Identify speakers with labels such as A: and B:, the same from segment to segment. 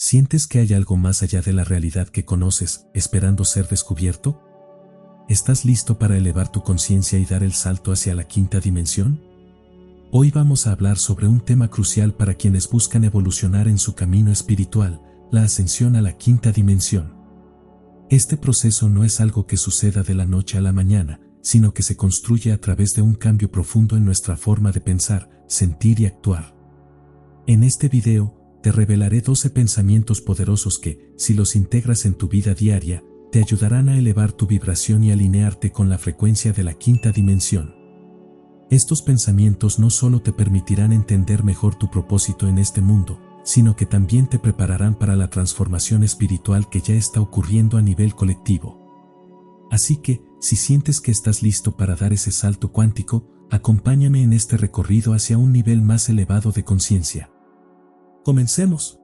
A: ¿Sientes que hay algo más allá de la realidad que conoces, esperando ser descubierto? ¿Estás listo para elevar tu conciencia y dar el salto hacia la quinta dimensión? Hoy vamos a hablar sobre un tema crucial para quienes buscan evolucionar en su camino espiritual, la ascensión a la quinta dimensión. Este proceso no es algo que suceda de la noche a la mañana, sino que se construye a través de un cambio profundo en nuestra forma de pensar, sentir y actuar. En este video, te revelaré 12 pensamientos poderosos que, si los integras en tu vida diaria, te ayudarán a elevar tu vibración y alinearte con la frecuencia de la quinta dimensión. Estos pensamientos no solo te permitirán entender mejor tu propósito en este mundo, sino que también te prepararán para la transformación espiritual que ya está ocurriendo a nivel colectivo. Así que, si sientes que estás listo para dar ese salto cuántico, acompáñame en este recorrido hacia un nivel más elevado de conciencia. ¡Comencemos!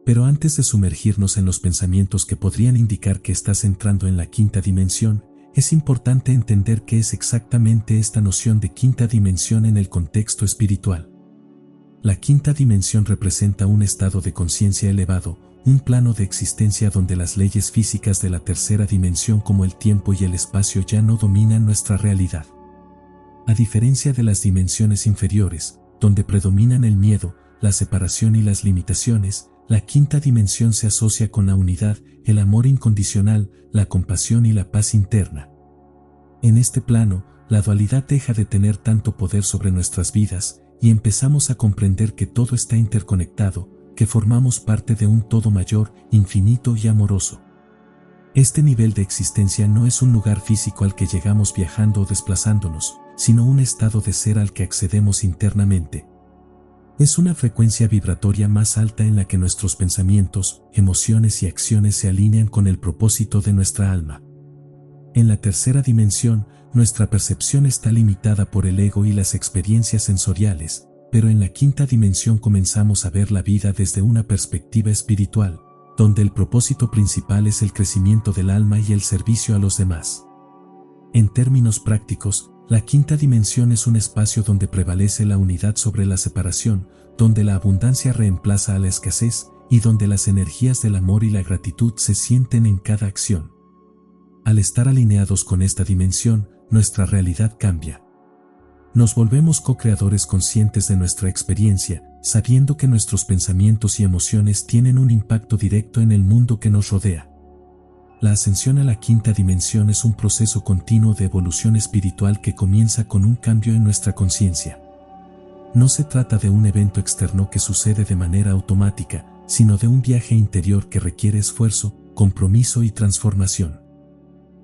A: Pero antes de sumergirnos en los pensamientos que podrían indicar que estás entrando en la quinta dimensión, es importante entender qué es exactamente esta noción de quinta dimensión en el contexto espiritual. La quinta dimensión representa un estado de conciencia elevado, un plano de existencia donde las leyes físicas de la tercera dimensión como el tiempo y el espacio ya no dominan nuestra realidad. A diferencia de las dimensiones inferiores, donde predominan el miedo, la separación y las limitaciones, la quinta dimensión se asocia con la unidad, el amor incondicional, la compasión y la paz interna. En este plano, la dualidad deja de tener tanto poder sobre nuestras vidas, y empezamos a comprender que todo está interconectado, que formamos parte de un todo mayor, infinito y amoroso. Este nivel de existencia no es un lugar físico al que llegamos viajando o desplazándonos, sino un estado de ser al que accedemos internamente. Es una frecuencia vibratoria más alta en la que nuestros pensamientos, emociones y acciones se alinean con el propósito de nuestra alma. En la tercera dimensión, nuestra percepción está limitada por el ego y las experiencias sensoriales, pero en la quinta dimensión comenzamos a ver la vida desde una perspectiva espiritual, donde el propósito principal es el crecimiento del alma y el servicio a los demás. En términos prácticos, la quinta dimensión es un espacio donde prevalece la unidad sobre la separación, donde la abundancia reemplaza a la escasez y donde las energías del amor y la gratitud se sienten en cada acción. Al estar alineados con esta dimensión, nuestra realidad cambia. Nos volvemos co-creadores conscientes de nuestra experiencia, sabiendo que nuestros pensamientos y emociones tienen un impacto directo en el mundo que nos rodea. La ascensión a la quinta dimensión es un proceso continuo de evolución espiritual que comienza con un cambio en nuestra conciencia. No se trata de un evento externo que sucede de manera automática, sino de un viaje interior que requiere esfuerzo, compromiso y transformación.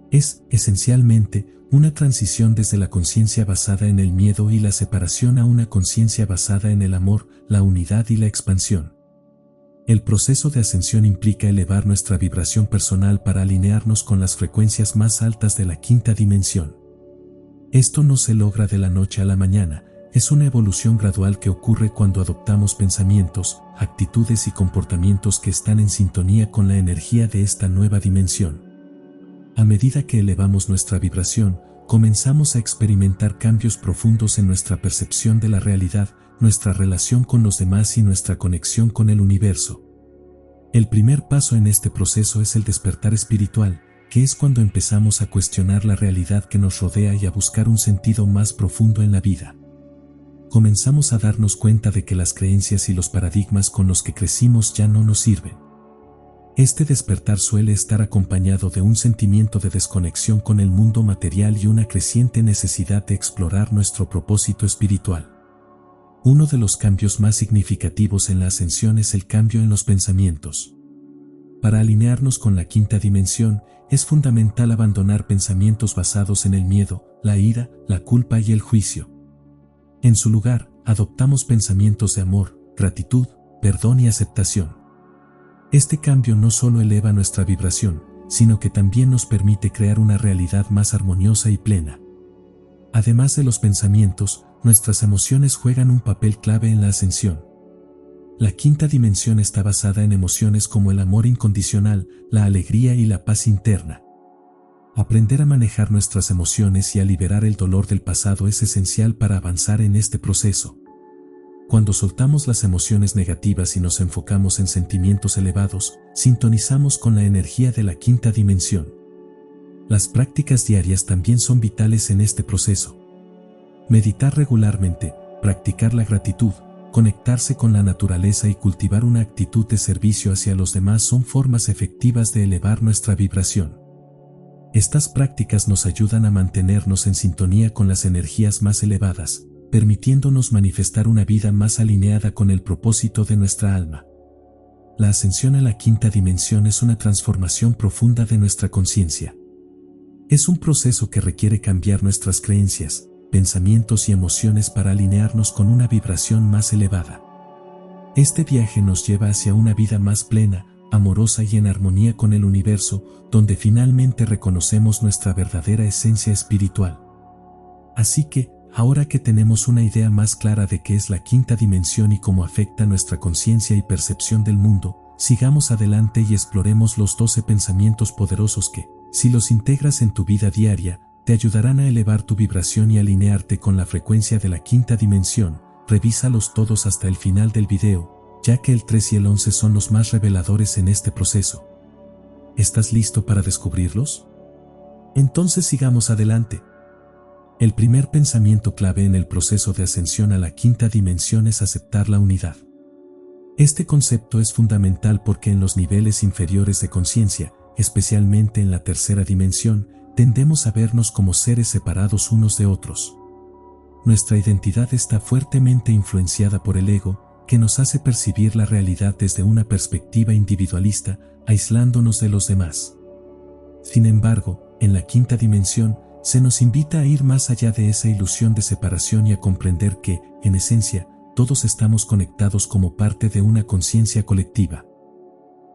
A: Es, esencialmente, una transición desde la conciencia basada en el miedo y la separación a una conciencia basada en el amor, la unidad y la expansión. El proceso de ascensión implica elevar nuestra vibración personal para alinearnos con las frecuencias más altas de la quinta dimensión. Esto no se logra de la noche a la mañana, es una evolución gradual que ocurre cuando adoptamos pensamientos, actitudes y comportamientos que están en sintonía con la energía de esta nueva dimensión. A medida que elevamos nuestra vibración, comenzamos a experimentar cambios profundos en nuestra percepción de la realidad, nuestra relación con los demás y nuestra conexión con el universo. El primer paso en este proceso es el despertar espiritual, que es cuando empezamos a cuestionar la realidad que nos rodea y a buscar un sentido más profundo en la vida. Comenzamos a darnos cuenta de que las creencias y los paradigmas con los que crecimos ya no nos sirven. Este despertar suele estar acompañado de un sentimiento de desconexión con el mundo material y una creciente necesidad de explorar nuestro propósito espiritual. Uno de los cambios más significativos en la ascensión es el cambio en los pensamientos. Para alinearnos con la quinta dimensión, es fundamental abandonar pensamientos basados en el miedo, la ira, la culpa y el juicio. En su lugar, adoptamos pensamientos de amor, gratitud, perdón y aceptación. Este cambio no solo eleva nuestra vibración, sino que también nos permite crear una realidad más armoniosa y plena. Además de los pensamientos, nuestras emociones juegan un papel clave en la ascensión. La quinta dimensión está basada en emociones como el amor incondicional, la alegría y la paz interna. Aprender a manejar nuestras emociones y a liberar el dolor del pasado es esencial para avanzar en este proceso. Cuando soltamos las emociones negativas y nos enfocamos en sentimientos elevados, sintonizamos con la energía de la quinta dimensión. Las prácticas diarias también son vitales en este proceso. Meditar regularmente, practicar la gratitud, conectarse con la naturaleza y cultivar una actitud de servicio hacia los demás son formas efectivas de elevar nuestra vibración. Estas prácticas nos ayudan a mantenernos en sintonía con las energías más elevadas, permitiéndonos manifestar una vida más alineada con el propósito de nuestra alma. La ascensión a la quinta dimensión es una transformación profunda de nuestra conciencia. Es un proceso que requiere cambiar nuestras creencias, pensamientos y emociones para alinearnos con una vibración más elevada. Este viaje nos lleva hacia una vida más plena, amorosa y en armonía con el universo, donde finalmente reconocemos nuestra verdadera esencia espiritual. Así que, ahora que tenemos una idea más clara de qué es la quinta dimensión y cómo afecta nuestra conciencia y percepción del mundo, sigamos adelante y exploremos los 12 pensamientos poderosos que, si los integras en tu vida diaria, te ayudarán a elevar tu vibración y alinearte con la frecuencia de la quinta dimensión. Revísalos todos hasta el final del video, ya que el 3 y el 11 son los más reveladores en este proceso. ¿Estás listo para descubrirlos? Entonces sigamos adelante. El primer pensamiento clave en el proceso de ascensión a la quinta dimensión es aceptar la unidad. Este concepto es fundamental porque en los niveles inferiores de conciencia, especialmente en la tercera dimensión, tendemos a vernos como seres separados unos de otros. Nuestra identidad está fuertemente influenciada por el ego, que nos hace percibir la realidad desde una perspectiva individualista, aislándonos de los demás. Sin embargo, en la quinta dimensión, se nos invita a ir más allá de esa ilusión de separación y a comprender que, en esencia, todos estamos conectados como parte de una conciencia colectiva.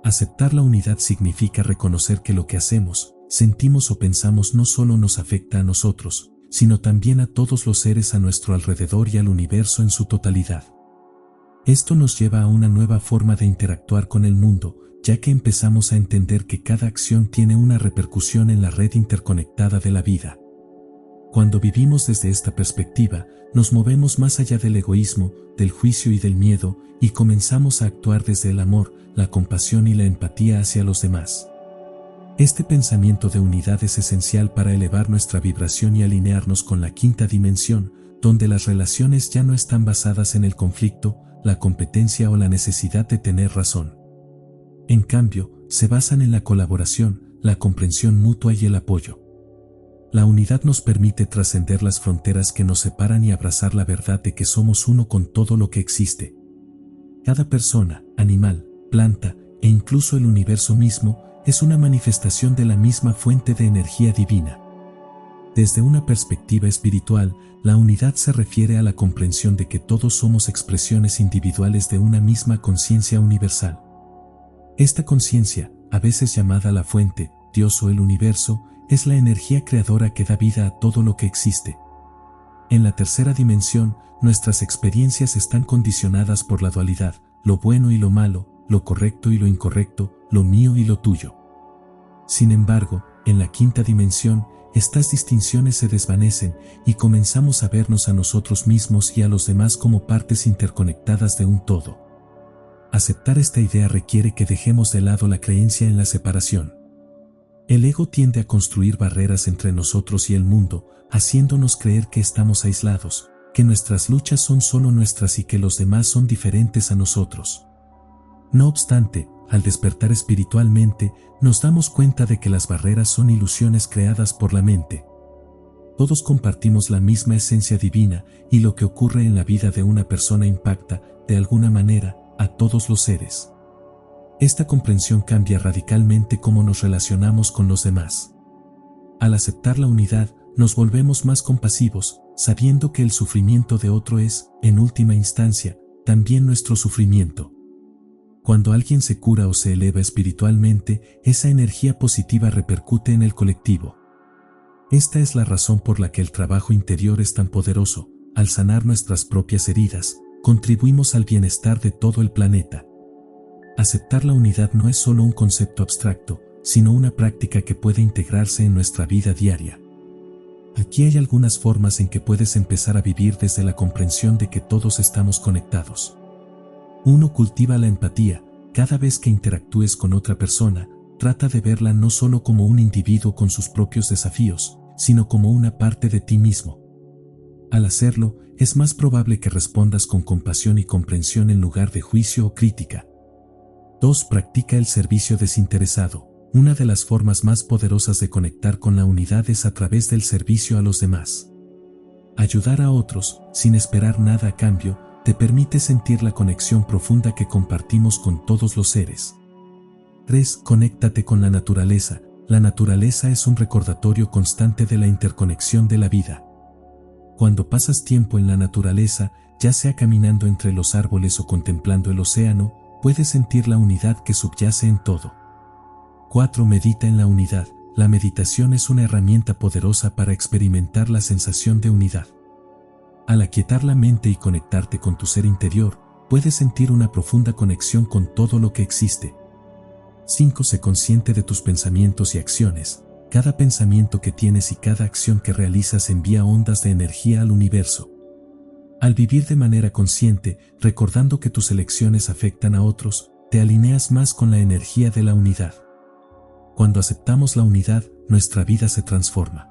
A: Aceptar la unidad significa reconocer que lo que hacemos, sentimos o pensamos no solo nos afecta a nosotros, sino también a todos los seres a nuestro alrededor y al universo en su totalidad. Esto nos lleva a una nueva forma de interactuar con el mundo, ya que empezamos a entender que cada acción tiene una repercusión en la red interconectada de la vida. Cuando vivimos desde esta perspectiva, nos movemos más allá del egoísmo, del juicio y del miedo, y comenzamos a actuar desde el amor, la compasión y la empatía hacia los demás. Este pensamiento de unidad es esencial para elevar nuestra vibración y alinearnos con la quinta dimensión, donde las relaciones ya no están basadas en el conflicto, la competencia o la necesidad de tener razón. En cambio, se basan en la colaboración, la comprensión mutua y el apoyo. La unidad nos permite trascender las fronteras que nos separan y abrazar la verdad de que somos uno con todo lo que existe. Cada persona, animal, planta e incluso el universo mismo es una manifestación de la misma fuente de energía divina. Desde una perspectiva espiritual, la unidad se refiere a la comprensión de que todos somos expresiones individuales de una misma conciencia universal. Esta conciencia, a veces llamada la fuente, Dios o el universo, es la energía creadora que da vida a todo lo que existe. En la tercera dimensión, nuestras experiencias están condicionadas por la dualidad, lo bueno y lo malo, lo correcto y lo incorrecto, lo mío y lo tuyo. Sin embargo, en la quinta dimensión, estas distinciones se desvanecen y comenzamos a vernos a nosotros mismos y a los demás como partes interconectadas de un todo. Aceptar esta idea requiere que dejemos de lado la creencia en la separación. El ego tiende a construir barreras entre nosotros y el mundo, haciéndonos creer que estamos aislados, que nuestras luchas son solo nuestras y que los demás son diferentes a nosotros. No obstante, al despertar espiritualmente, nos damos cuenta de que las barreras son ilusiones creadas por la mente. Todos compartimos la misma esencia divina y lo que ocurre en la vida de una persona impacta, de alguna manera, a todos los seres. Esta comprensión cambia radicalmente cómo nos relacionamos con los demás. Al aceptar la unidad, nos volvemos más compasivos, sabiendo que el sufrimiento de otro es, en última instancia, también nuestro sufrimiento. Cuando alguien se cura o se eleva espiritualmente, esa energía positiva repercute en el colectivo. Esta es la razón por la que el trabajo interior es tan poderoso. Al sanar nuestras propias heridas, contribuimos al bienestar de todo el planeta. Aceptar la unidad no es solo un concepto abstracto, sino una práctica que puede integrarse en nuestra vida diaria. Aquí hay algunas formas en que puedes empezar a vivir desde la comprensión de que todos estamos conectados. 1. Cultiva la empatía. Cada vez que interactúes con otra persona, trata de verla no solo como un individuo con sus propios desafíos, sino como una parte de ti mismo. Al hacerlo, es más probable que respondas con compasión y comprensión en lugar de juicio o crítica. 2. Practica el servicio desinteresado. Una de las formas más poderosas de conectar con la unidad es a través del servicio a los demás. Ayudar a otros, sin esperar nada a cambio, te permite sentir la conexión profunda que compartimos con todos los seres. 3. Conéctate con la naturaleza. La naturaleza es un recordatorio constante de la interconexión de la vida. Cuando pasas tiempo en la naturaleza, ya sea caminando entre los árboles o contemplando el océano, puedes sentir la unidad que subyace en todo. 4. Medita en la unidad. La meditación es una herramienta poderosa para experimentar la sensación de unidad. Al aquietar la mente y conectarte con tu ser interior, puedes sentir una profunda conexión con todo lo que existe. 5. Sé consciente de tus pensamientos y acciones. Cada pensamiento que tienes y cada acción que realizas envía ondas de energía al universo. Al vivir de manera consciente, recordando que tus elecciones afectan a otros, te alineas más con la energía de la unidad. Cuando aceptamos la unidad, nuestra vida se transforma.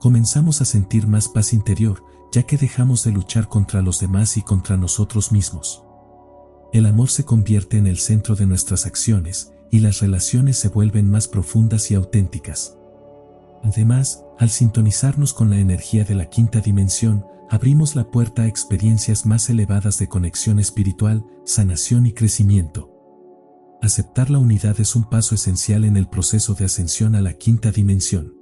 A: Comenzamos a sentir más paz interior, ya que dejamos de luchar contra los demás y contra nosotros mismos. El amor se convierte en el centro de nuestras acciones, y las relaciones se vuelven más profundas y auténticas. Además, al sintonizarnos con la energía de la quinta dimensión, abrimos la puerta a experiencias más elevadas de conexión espiritual, sanación y crecimiento. Aceptar la unidad es un paso esencial en el proceso de ascensión a la quinta dimensión.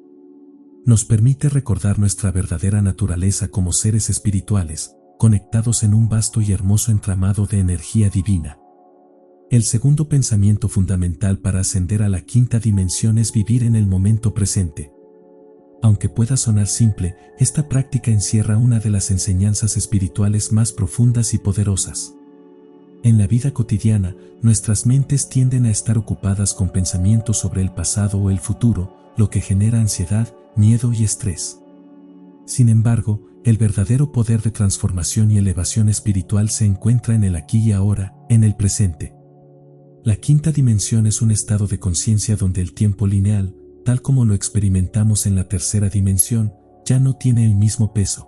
A: Nos permite recordar nuestra verdadera naturaleza como seres espirituales, conectados en un vasto y hermoso entramado de energía divina. El segundo pensamiento fundamental para ascender a la quinta dimensión es vivir en el momento presente. Aunque pueda sonar simple, esta práctica encierra una de las enseñanzas espirituales más profundas y poderosas. En la vida cotidiana, nuestras mentes tienden a estar ocupadas con pensamientos sobre el pasado o el futuro, lo que genera ansiedad, miedo y estrés. Sin embargo, el verdadero poder de transformación y elevación espiritual se encuentra en el aquí y ahora, en el presente. La quinta dimensión es un estado de conciencia donde el tiempo lineal, tal como lo experimentamos en la tercera dimensión, ya no tiene el mismo peso.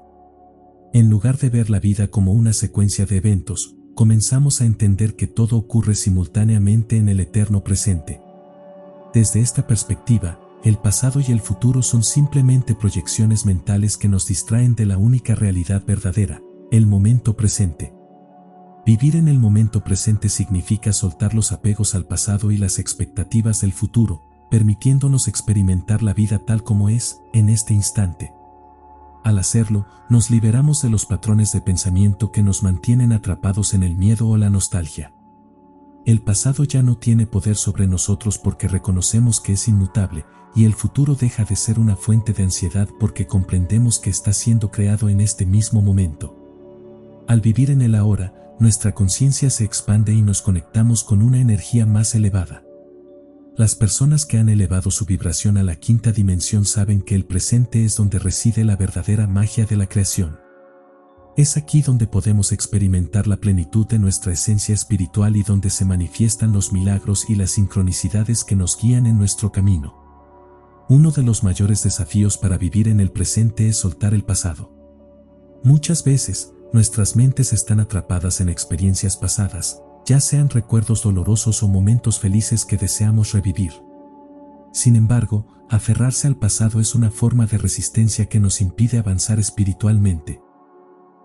A: En lugar de ver la vida como una secuencia de eventos, comenzamos a entender que todo ocurre simultáneamente en el eterno presente. Desde esta perspectiva, el pasado y el futuro son simplemente proyecciones mentales que nos distraen de la única realidad verdadera, el momento presente. Vivir en el momento presente significa soltar los apegos al pasado y las expectativas del futuro, permitiéndonos experimentar la vida tal como es, en este instante. Al hacerlo, nos liberamos de los patrones de pensamiento que nos mantienen atrapados en el miedo o la nostalgia. El pasado ya no tiene poder sobre nosotros porque reconocemos que es inmutable, y el futuro deja de ser una fuente de ansiedad porque comprendemos que está siendo creado en este mismo momento. Al vivir en el ahora, nuestra conciencia se expande y nos conectamos con una energía más elevada. Las personas que han elevado su vibración a la quinta dimensión saben que el presente es donde reside la verdadera magia de la creación. Es aquí donde podemos experimentar la plenitud de nuestra esencia espiritual y donde se manifiestan los milagros y las sincronicidades que nos guían en nuestro camino. Uno de los mayores desafíos para vivir en el presente es soltar el pasado. Muchas veces, nuestras mentes están atrapadas en experiencias pasadas, ya sean recuerdos dolorosos o momentos felices que deseamos revivir. Sin embargo, aferrarse al pasado es una forma de resistencia que nos impide avanzar espiritualmente.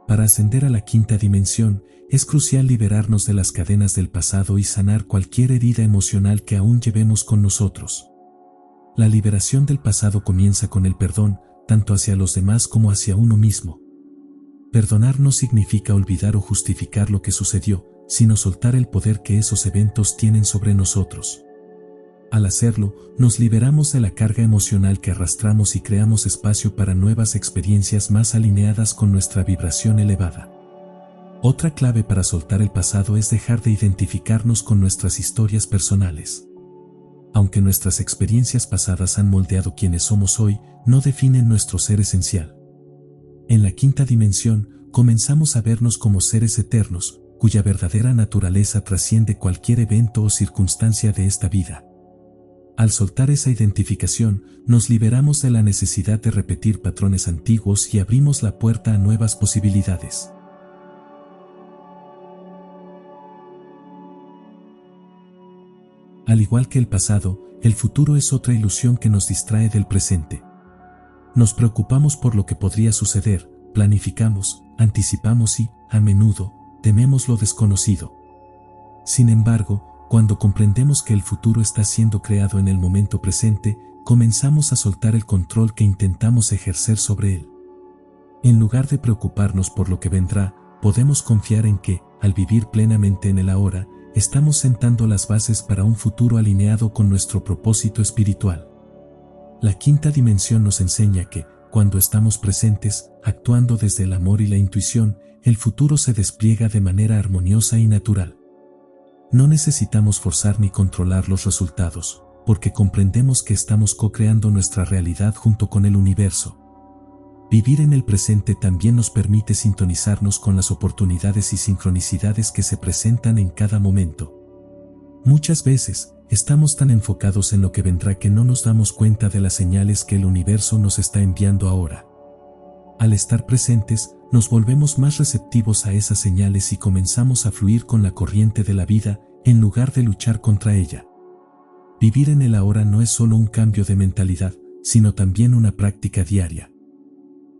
A: Para ascender a la quinta dimensión, es crucial liberarnos de las cadenas del pasado y sanar cualquier herida emocional que aún llevemos con nosotros. La liberación del pasado comienza con el perdón, tanto hacia los demás como hacia uno mismo. Perdonar no significa olvidar o justificar lo que sucedió, sino soltar el poder que esos eventos tienen sobre nosotros. Al hacerlo, nos liberamos de la carga emocional que arrastramos y creamos espacio para nuevas experiencias más alineadas con nuestra vibración elevada. Otra clave para soltar el pasado es dejar de identificarnos con nuestras historias personales. aunque nuestras experiencias pasadas han moldeado quienes somos hoy, no definen nuestro ser esencial. En la quinta dimensión, comenzamos a vernos como seres eternos, cuya verdadera naturaleza trasciende cualquier evento o circunstancia de esta vida. Al soltar esa identificación, nos liberamos de la necesidad de repetir patrones antiguos y abrimos la puerta a nuevas posibilidades. Al igual que el pasado, el futuro es otra ilusión que nos distrae del presente. Nos preocupamos por lo que podría suceder, planificamos, anticipamos y, a menudo, tememos lo desconocido. Sin embargo, cuando comprendemos que el futuro está siendo creado en el momento presente, comenzamos a soltar el control que intentamos ejercer sobre él. En lugar de preocuparnos por lo que vendrá, podemos confiar en que, al vivir plenamente en el ahora, estamos sentando las bases para un futuro alineado con nuestro propósito espiritual. La quinta dimensión nos enseña que, cuando estamos presentes, actuando desde el amor y la intuición, el futuro se despliega de manera armoniosa y natural. No necesitamos forzar ni controlar los resultados, porque comprendemos que estamos co-creando nuestra realidad junto con el universo. Vivir en el presente también nos permite sintonizarnos con las oportunidades y sincronicidades que se presentan en cada momento. Muchas veces, estamos tan enfocados en lo que vendrá que no nos damos cuenta de las señales que el universo nos está enviando ahora. Al estar presentes, nos volvemos más receptivos a esas señales y comenzamos a fluir con la corriente de la vida, en lugar de luchar contra ella. Vivir en el ahora no es solo un cambio de mentalidad, sino también una práctica diaria.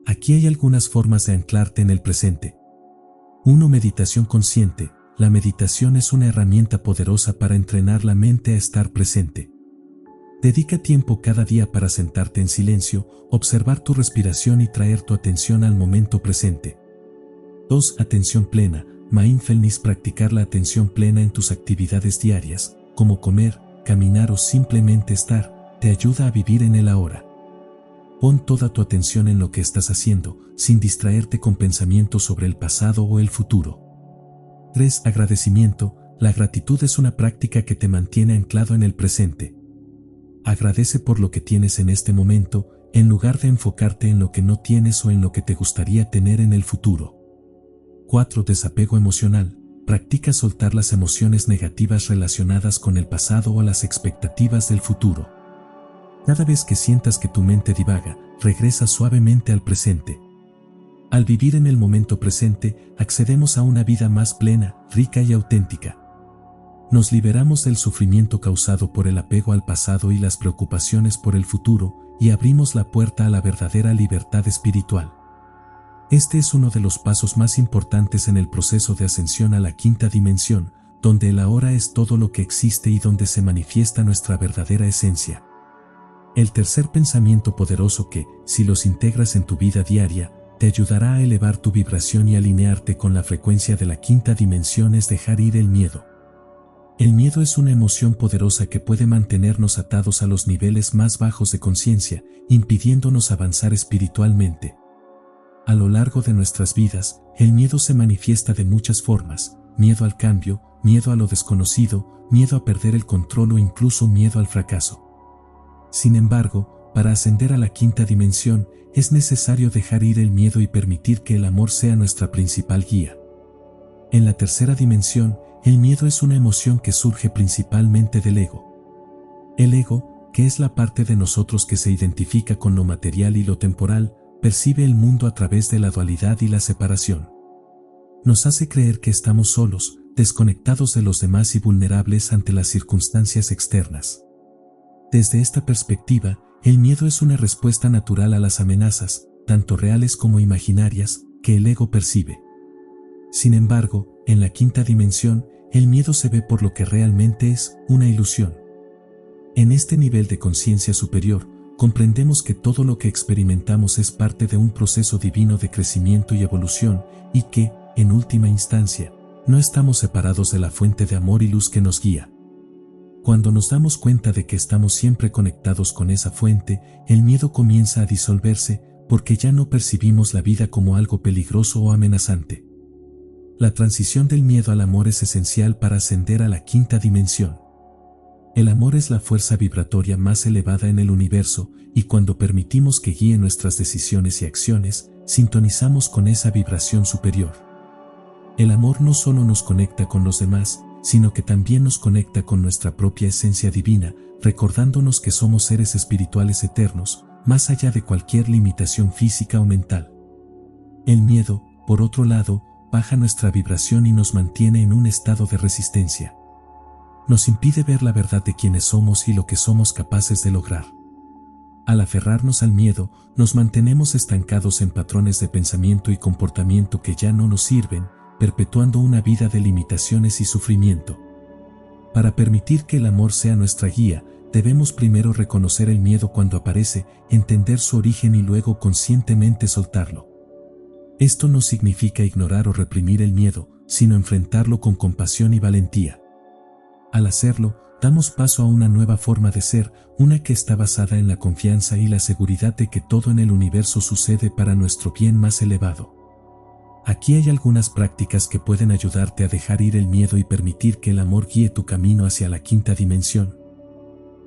A: Aquí hay algunas formas de anclarte en el presente. 1. Meditación consciente. La meditación es una herramienta poderosa para entrenar la mente a estar presente. Dedica tiempo cada día para sentarte en silencio, observar tu respiración y traer tu atención al momento presente. 2. Atención plena. Mindfulness. Practicar la atención plena en tus actividades diarias, como comer, caminar o simplemente estar, te ayuda a vivir en el ahora. Pon toda tu atención en lo que estás haciendo, sin distraerte con pensamientos sobre el pasado o el futuro. 3. Agradecimiento. La gratitud es una práctica que te mantiene anclado en el presente. Agradece por lo que tienes en este momento, en lugar de enfocarte en lo que no tienes o en lo que te gustaría tener en el futuro. 4. Desapego emocional. Practica soltar las emociones negativas relacionadas con el pasado o las expectativas del futuro. Cada vez que sientas que tu mente divaga, regresa suavemente al presente. Al vivir en el momento presente, accedemos a una vida más plena, rica y auténtica. Nos liberamos del sufrimiento causado por el apego al pasado y las preocupaciones por el futuro, y abrimos la puerta a la verdadera libertad espiritual. Este es uno de los pasos más importantes en el proceso de ascensión a la quinta dimensión, donde el ahora es todo lo que existe y donde se manifiesta nuestra verdadera esencia. El tercer pensamiento poderoso que, si los integras en tu vida diaria, te ayudará a elevar tu vibración y alinearte con la frecuencia de la quinta dimensión es dejar ir el miedo. El miedo es una emoción poderosa que puede mantenernos atados a los niveles más bajos de conciencia, impidiéndonos avanzar espiritualmente. A lo largo de nuestras vidas, el miedo se manifiesta de muchas formas: miedo al cambio, miedo a lo desconocido, miedo a perder el control o incluso miedo al fracaso. Sin embargo, para ascender a la quinta dimensión, es necesario dejar ir el miedo y permitir que el amor sea nuestra principal guía. En la tercera dimensión, el miedo es una emoción que surge principalmente del ego. El ego, que es la parte de nosotros que se identifica con lo material y lo temporal, percibe el mundo a través de la dualidad y la separación. Nos hace creer que estamos solos, desconectados de los demás y vulnerables ante las circunstancias externas. Desde esta perspectiva, el miedo es una respuesta natural a las amenazas, tanto reales como imaginarias, que el ego percibe. Sin embargo, en la quinta dimensión, el miedo se ve por lo que realmente es: una ilusión. En este nivel de conciencia superior, comprendemos que todo lo que experimentamos es parte de un proceso divino de crecimiento y evolución, y que, en última instancia, no estamos separados de la fuente de amor y luz que nos guía. Cuando nos damos cuenta de que estamos siempre conectados con esa fuente, el miedo comienza a disolverse, porque ya no percibimos la vida como algo peligroso o amenazante. La transición del miedo al amor es esencial para ascender a la quinta dimensión. El amor es la fuerza vibratoria más elevada en el universo, y cuando permitimos que guíe nuestras decisiones y acciones, sintonizamos con esa vibración superior. El amor no solo nos conecta con los demás, sino que también nos conecta con nuestra propia esencia divina, recordándonos que somos seres espirituales eternos, más allá de cualquier limitación física o mental. El miedo, por otro lado, baja nuestra vibración y nos mantiene en un estado de resistencia. Nos impide ver la verdad de quiénes somos y lo que somos capaces de lograr. Al aferrarnos al miedo, nos mantenemos estancados en patrones de pensamiento y comportamiento que ya no nos sirven, perpetuando una vida de limitaciones y sufrimiento. Para permitir que el amor sea nuestra guía, debemos primero reconocer el miedo cuando aparece, entender su origen y luego conscientemente soltarlo. Esto no significa ignorar o reprimir el miedo, sino enfrentarlo con compasión y valentía. Al hacerlo, damos paso a una nueva forma de ser, una que está basada en la confianza y la seguridad de que todo en el universo sucede para nuestro bien más elevado. Aquí hay algunas prácticas que pueden ayudarte a dejar ir el miedo y permitir que el amor guíe tu camino hacia la quinta dimensión.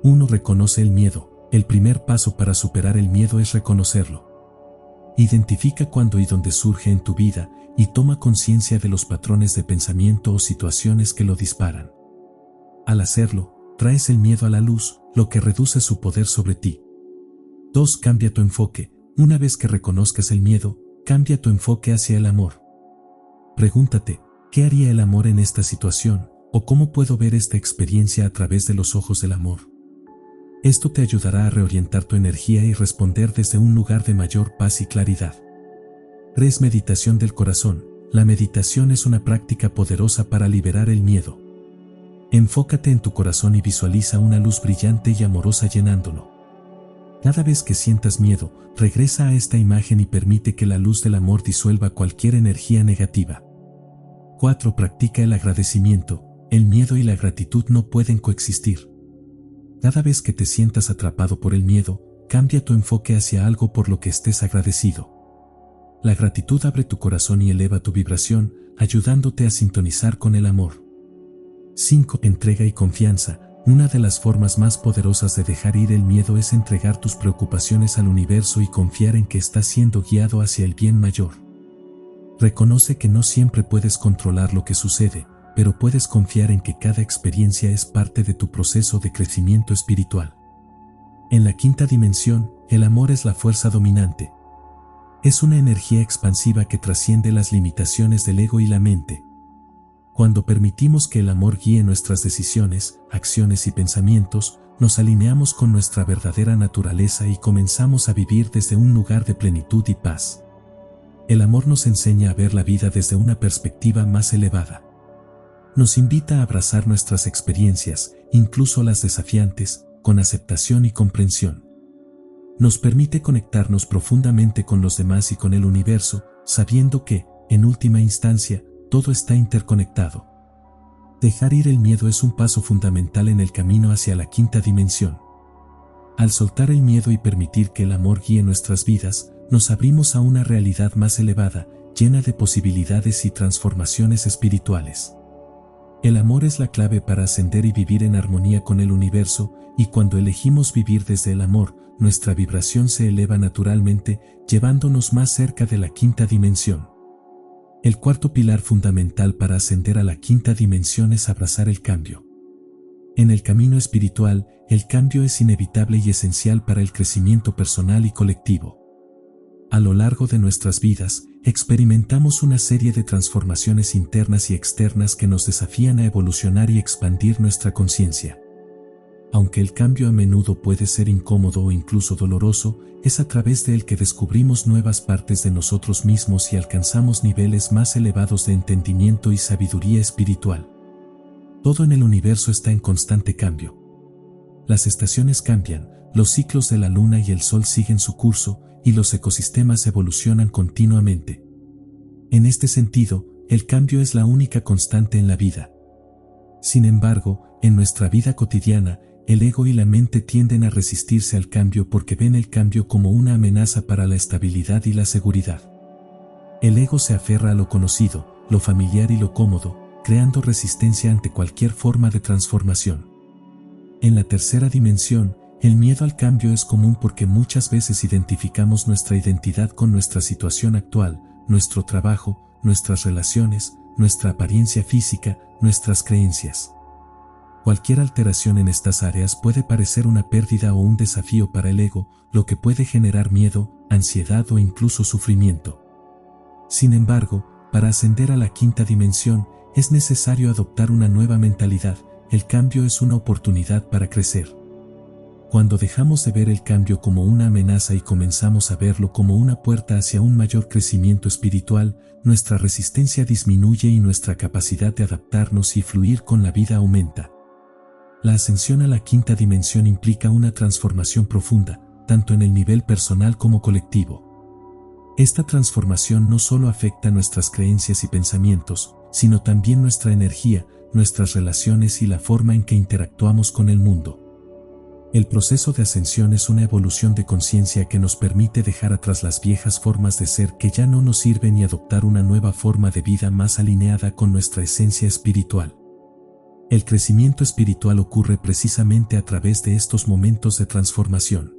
A: 1. Reconoce el miedo. El primer paso para superar el miedo es reconocerlo. Identifica cuándo y dónde surge en tu vida y toma conciencia de los patrones de pensamiento o situaciones que lo disparan. Al hacerlo, traes el miedo a la luz, lo que reduce su poder sobre ti. 2. Cambia tu enfoque. Una vez que reconozcas el miedo, cambia tu enfoque hacia el amor. Pregúntate, ¿qué haría el amor en esta situación? ¿O cómo puedo ver esta experiencia a través de los ojos del amor? Esto te ayudará a reorientar tu energía y responder desde un lugar de mayor paz y claridad. 3. Meditación del corazón. La meditación es una práctica poderosa para liberar el miedo. Enfócate en tu corazón y visualiza una luz brillante y amorosa llenándolo. Cada vez que sientas miedo, regresa a esta imagen y permite que la luz del amor disuelva cualquier energía negativa. 4. Practica el agradecimiento. El miedo y la gratitud no pueden coexistir. Cada vez que te sientas atrapado por el miedo, cambia tu enfoque hacia algo por lo que estés agradecido. La gratitud abre tu corazón y eleva tu vibración, ayudándote a sintonizar con el amor. 5. Entrega y confianza. Una de las formas más poderosas de dejar ir el miedo es entregar tus preocupaciones al universo y confiar en que estás siendo guiado hacia el bien mayor. Reconoce que no siempre puedes controlar lo que sucede, pero puedes confiar en que cada experiencia es parte de tu proceso de crecimiento espiritual. En la quinta dimensión, el amor es la fuerza dominante. Es una energía expansiva que trasciende las limitaciones del ego y la mente. Cuando permitimos que el amor guíe nuestras decisiones, acciones y pensamientos, nos alineamos con nuestra verdadera naturaleza y comenzamos a vivir desde un lugar de plenitud y paz. El amor nos enseña a ver la vida desde una perspectiva más elevada. Nos invita a abrazar nuestras experiencias, incluso las desafiantes, con aceptación y comprensión. Nos permite conectarnos profundamente con los demás y con el universo, sabiendo que, en última instancia, todo está interconectado. Dejar ir el miedo es un paso fundamental en el camino hacia la quinta dimensión. Al soltar el miedo y permitir que el amor guíe nuestras vidas, nos abrimos a una realidad más elevada, llena de posibilidades y transformaciones espirituales. El amor es la clave para ascender y vivir en armonía con el universo, y cuando elegimos vivir desde el amor, nuestra vibración se eleva naturalmente, llevándonos más cerca de la quinta dimensión. El cuarto pilar fundamental para ascender a la quinta dimensión es abrazar el cambio. En el camino espiritual, el cambio es inevitable y esencial para el crecimiento personal y colectivo. A lo largo de nuestras vidas, experimentamos una serie de transformaciones internas y externas que nos desafían a evolucionar y expandir nuestra conciencia. Aunque el cambio a menudo puede ser incómodo o incluso doloroso, es a través de él que descubrimos nuevas partes de nosotros mismos y alcanzamos niveles más elevados de entendimiento y sabiduría espiritual. Todo en el universo está en constante cambio. Las estaciones cambian, los ciclos de la luna y el sol siguen su curso, y los ecosistemas evolucionan continuamente. En este sentido, el cambio es la única constante en la vida. Sin embargo, en nuestra vida cotidiana, el ego y la mente tienden a resistirse al cambio porque ven el cambio como una amenaza para la estabilidad y la seguridad. El ego se aferra a lo conocido, lo familiar y lo cómodo, creando resistencia ante cualquier forma de transformación. En la tercera dimensión, el miedo al cambio es común porque muchas veces identificamos nuestra identidad con nuestra situación actual, nuestro trabajo, nuestras relaciones, nuestra apariencia física, nuestras creencias. Cualquier alteración en estas áreas puede parecer una pérdida o un desafío para el ego, lo que puede generar miedo, ansiedad o incluso sufrimiento. Sin embargo, para ascender a la quinta dimensión, es necesario adoptar una nueva mentalidad. El cambio es una oportunidad para crecer. Cuando dejamos de ver el cambio como una amenaza y comenzamos a verlo como una puerta hacia un mayor crecimiento espiritual, nuestra resistencia disminuye y nuestra capacidad de adaptarnos y fluir con la vida aumenta. La ascensión a la quinta dimensión implica una transformación profunda, tanto en el nivel personal como colectivo. Esta transformación no solo afecta nuestras creencias y pensamientos, sino también nuestra energía, nuestras relaciones y la forma en que interactuamos con el mundo. El proceso de ascensión es una evolución de conciencia que nos permite dejar atrás las viejas formas de ser que ya no nos sirven y adoptar una nueva forma de vida más alineada con nuestra esencia espiritual. El crecimiento espiritual ocurre precisamente a través de estos momentos de transformación.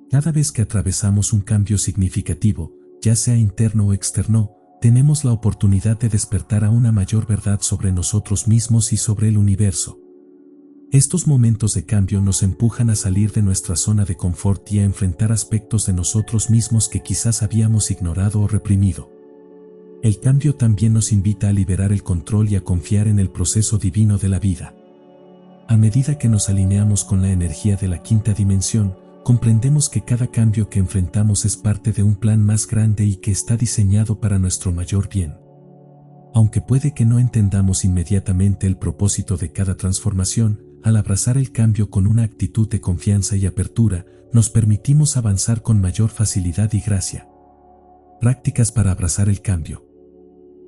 A: Cada vez que atravesamos un cambio significativo, ya sea interno o externo, tenemos la oportunidad de despertar a una mayor verdad sobre nosotros mismos y sobre el universo. Estos momentos de cambio nos empujan a salir de nuestra zona de confort y a enfrentar aspectos de nosotros mismos que quizás habíamos ignorado o reprimido. El cambio también nos invita a liberar el control y a confiar en el proceso divino de la vida. A medida que nos alineamos con la energía de la quinta dimensión, comprendemos que cada cambio que enfrentamos es parte de un plan más grande y que está diseñado para nuestro mayor bien. Aunque puede que no entendamos inmediatamente el propósito de cada transformación, al abrazar el cambio con una actitud de confianza y apertura, nos permitimos avanzar con mayor facilidad y gracia. Prácticas para abrazar el cambio.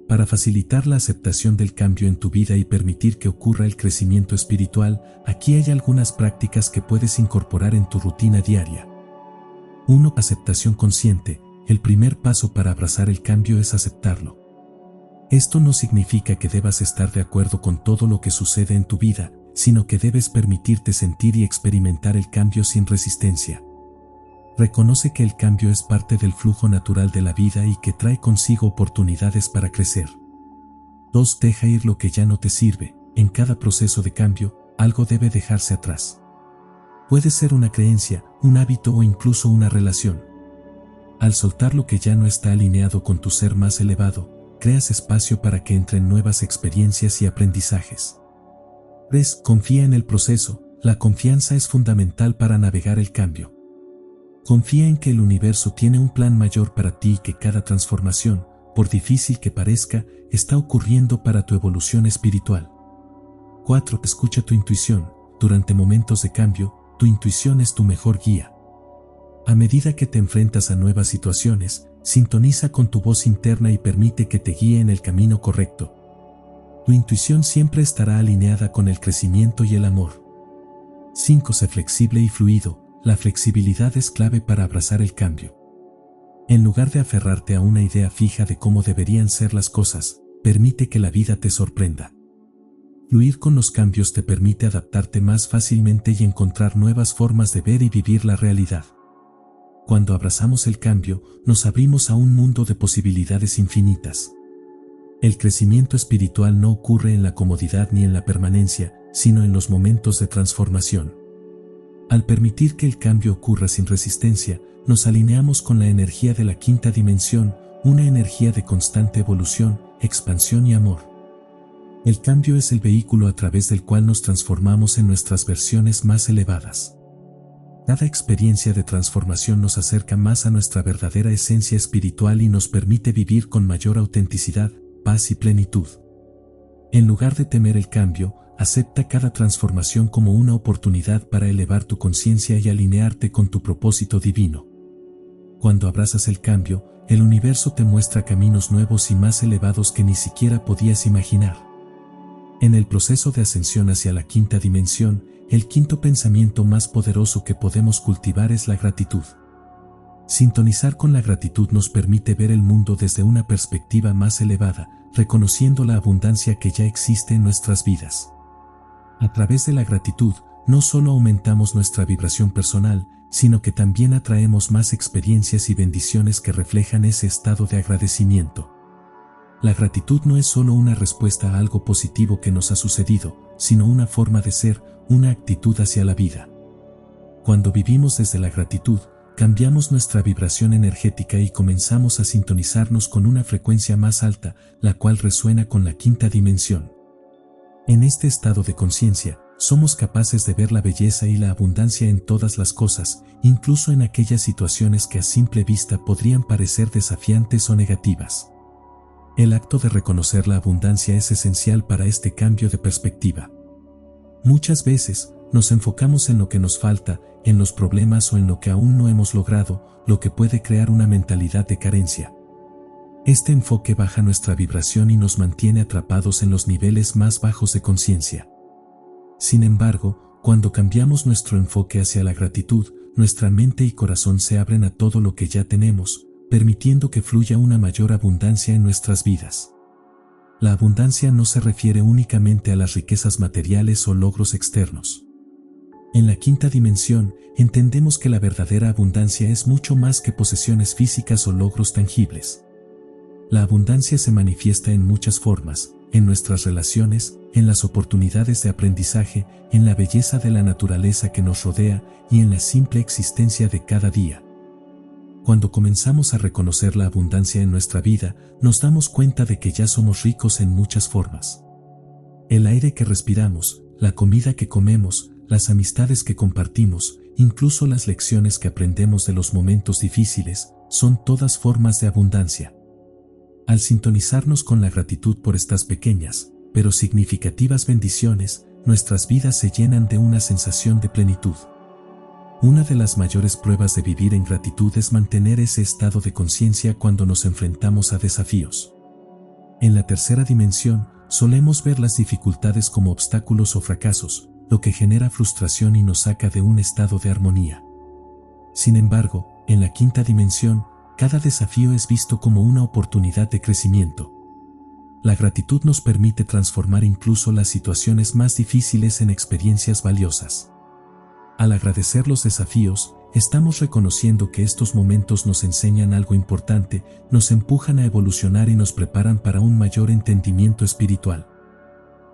A: Para facilitar la aceptación del cambio en tu vida y permitir que ocurra el crecimiento espiritual, aquí hay algunas prácticas que puedes incorporar en tu rutina diaria. 1. Aceptación consciente. El primer paso para abrazar el cambio es aceptarlo. Esto no significa que debas estar de acuerdo con todo lo que sucede en tu vida, sino que debes permitirte sentir y experimentar el cambio sin resistencia. Reconoce que el cambio es parte del flujo natural de la vida y que trae consigo oportunidades para crecer. 2. Deja ir lo que ya no te sirve. En cada proceso de cambio, algo debe dejarse atrás. Puede ser una creencia, un hábito o incluso una relación. Al soltar lo que ya no está alineado con tu ser más elevado, creas espacio para que entren nuevas experiencias y aprendizajes. 3. Confía en el proceso. La confianza es fundamental para navegar el cambio. Confía en que el universo tiene un plan mayor para ti y que cada transformación, por difícil que parezca, está ocurriendo para tu evolución espiritual. 4. Escucha tu intuición. Durante momentos de cambio, tu intuición es tu mejor guía. A medida que te enfrentas a nuevas situaciones, sintoniza con tu voz interna y permite que te guíe en el camino correcto. Tu intuición siempre estará alineada con el crecimiento y el amor. 5. Sé flexible y fluido. La flexibilidad es clave para abrazar el cambio. En lugar de aferrarte a una idea fija de cómo deberían ser las cosas, permite que la vida te sorprenda. Fluir con los cambios te permite adaptarte más fácilmente y encontrar nuevas formas de ver y vivir la realidad. Cuando abrazamos el cambio, nos abrimos a un mundo de posibilidades infinitas. El crecimiento espiritual no ocurre en la comodidad ni en la permanencia, sino en los momentos de transformación. Al permitir que el cambio ocurra sin resistencia, nos alineamos con la energía de la quinta dimensión, una energía de constante evolución, expansión y amor. El cambio es el vehículo a través del cual nos transformamos en nuestras versiones más elevadas. Cada experiencia de transformación nos acerca más a nuestra verdadera esencia espiritual y nos permite vivir con mayor autenticidad, paz y plenitud. En lugar de temer el cambio, acepta cada transformación como una oportunidad para elevar tu conciencia y alinearte con tu propósito divino. Cuando abrazas el cambio, el universo te muestra caminos nuevos y más elevados que ni siquiera podías imaginar. En el proceso de ascensión hacia la quinta dimensión, el quinto pensamiento más poderoso que podemos cultivar es la gratitud. Sintonizar con la gratitud nos permite ver el mundo desde una perspectiva más elevada, reconociendo la abundancia que ya existe en nuestras vidas. A través de la gratitud, no solo aumentamos nuestra vibración personal, sino que también atraemos más experiencias y bendiciones que reflejan ese estado de agradecimiento. La gratitud no es solo una respuesta a algo positivo que nos ha sucedido, sino una forma de ser, una actitud hacia la vida. Cuando vivimos desde la gratitud, cambiamos nuestra vibración energética y comenzamos a sintonizarnos con una frecuencia más alta, la cual resuena con la quinta dimensión. En este estado de conciencia, somos capaces de ver la belleza y la abundancia en todas las cosas, incluso en aquellas situaciones que a simple vista podrían parecer desafiantes o negativas. El acto de reconocer la abundancia es esencial para este cambio de perspectiva. Muchas veces, nos enfocamos en lo que nos falta, en los problemas o en lo que aún no hemos logrado, lo que puede crear una mentalidad de carencia. Este enfoque baja nuestra vibración y nos mantiene atrapados en los niveles más bajos de conciencia. Sin embargo, cuando cambiamos nuestro enfoque hacia la gratitud, nuestra mente y corazón se abren a todo lo que ya tenemos, permitiendo que fluya una mayor abundancia en nuestras vidas. La abundancia no se refiere únicamente a las riquezas materiales o logros externos. En la quinta dimensión, entendemos que la verdadera abundancia es mucho más que posesiones físicas o logros tangibles. La abundancia se manifiesta en muchas formas, en nuestras relaciones, en las oportunidades de aprendizaje, en la belleza de la naturaleza que nos rodea y en la simple existencia de cada día. Cuando comenzamos a reconocer la abundancia en nuestra vida, nos damos cuenta de que ya somos ricos en muchas formas. El aire que respiramos, la comida que comemos, las amistades que compartimos, incluso las lecciones que aprendemos de los momentos difíciles, son todas formas de abundancia. Al sintonizarnos con la gratitud por estas pequeñas, pero significativas bendiciones, nuestras vidas se llenan de una sensación de plenitud. Una de las mayores pruebas de vivir en gratitud es mantener ese estado de conciencia cuando nos enfrentamos a desafíos. En la tercera dimensión, solemos ver las dificultades como obstáculos o fracasos, lo que genera frustración y nos saca de un estado de armonía. Sin embargo, en la quinta dimensión, cada desafío es visto como una oportunidad de crecimiento. La gratitud nos permite transformar incluso las situaciones más difíciles en experiencias valiosas. Al agradecer los desafíos, estamos reconociendo que estos momentos nos enseñan algo importante, nos empujan a evolucionar y nos preparan para un mayor entendimiento espiritual.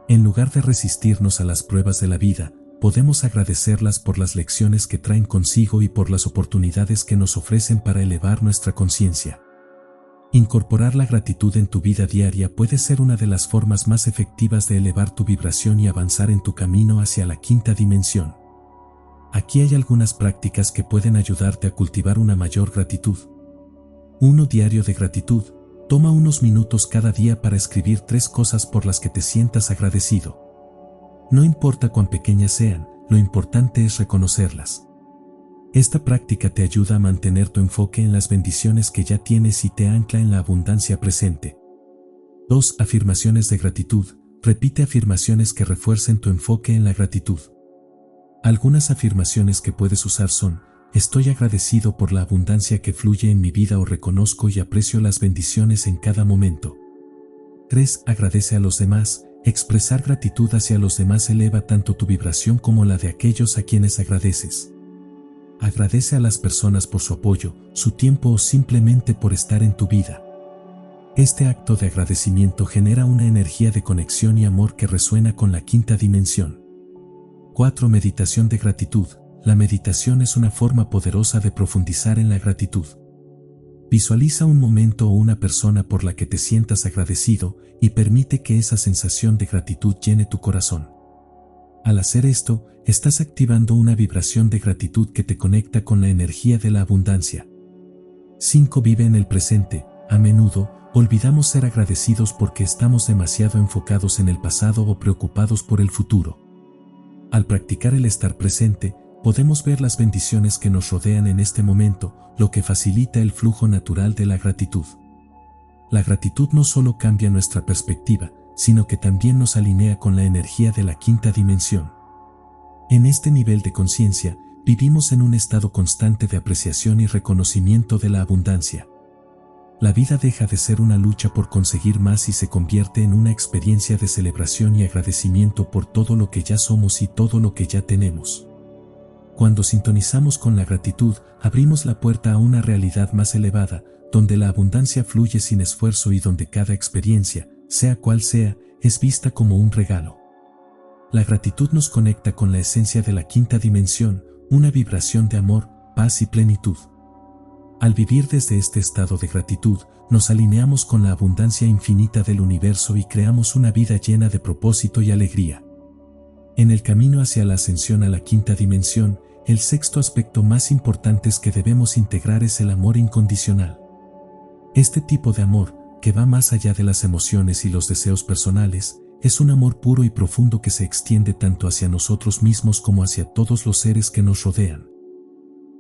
A: En lugar de resistirnos a las pruebas de la vida, podemos agradecerlas por las lecciones que traen consigo y por las oportunidades que nos ofrecen para elevar nuestra conciencia. Incorporar la gratitud en tu vida diaria puede ser una de las formas más efectivas de elevar tu vibración y avanzar en tu camino hacia la quinta dimensión. Aquí hay algunas prácticas que pueden ayudarte a cultivar una mayor gratitud. 1 diario de gratitud. Toma unos minutos cada día para escribir 3 cosas por las que te sientas agradecido. No importa cuán pequeñas sean, lo importante es reconocerlas. Esta práctica te ayuda a mantener tu enfoque en las bendiciones que ya tienes y te ancla en la abundancia presente. 2. Afirmaciones de gratitud. Repite afirmaciones que refuercen tu enfoque en la gratitud. Algunas afirmaciones que puedes usar son: estoy agradecido por la abundancia que fluye en mi vida o reconozco y aprecio las bendiciones en cada momento. 3. Agradece a los demás. Expresar gratitud hacia los demás eleva tanto tu vibración como la de aquellos a quienes agradeces. Agradece a las personas por su apoyo, su tiempo o simplemente por estar en tu vida. Este acto de agradecimiento genera una energía de conexión y amor que resuena con la quinta dimensión. 4. Meditación de gratitud. La meditación es una forma poderosa de profundizar en la gratitud. Visualiza un momento o una persona por la que te sientas agradecido y permite que esa sensación de gratitud llene tu corazón. Al hacer esto, estás activando una vibración de gratitud que te conecta con la energía de la abundancia. 5. Vive en el presente. A menudo, olvidamos ser agradecidos porque estamos demasiado enfocados en el pasado o preocupados por el futuro. Al practicar el estar presente, podemos ver las bendiciones que nos rodean en este momento, lo que facilita el flujo natural de la gratitud. La gratitud no solo cambia nuestra perspectiva, sino que también nos alinea con la energía de la quinta dimensión. En este nivel de conciencia, vivimos en un estado constante de apreciación y reconocimiento de la abundancia. la vida deja de ser una lucha por conseguir más y se convierte en una experiencia de celebración y agradecimiento por todo lo que ya somos y todo lo que ya tenemos. Cuando sintonizamos con la gratitud, abrimos la puerta a una realidad más elevada, donde la abundancia fluye sin esfuerzo y donde cada experiencia, sea cual sea, es vista como un regalo. La gratitud nos conecta con la esencia de la quinta dimensión, una vibración de amor, paz y plenitud. Al vivir desde este estado de gratitud, nos alineamos con la abundancia infinita del universo y creamos una vida llena de propósito y alegría. En el camino hacia la ascensión a la quinta dimensión, el sexto aspecto más importante que debemos integrar es el amor incondicional. Este tipo de amor, que va más allá de las emociones y los deseos personales, es un amor puro y profundo que se extiende tanto hacia nosotros mismos como hacia todos los seres que nos rodean.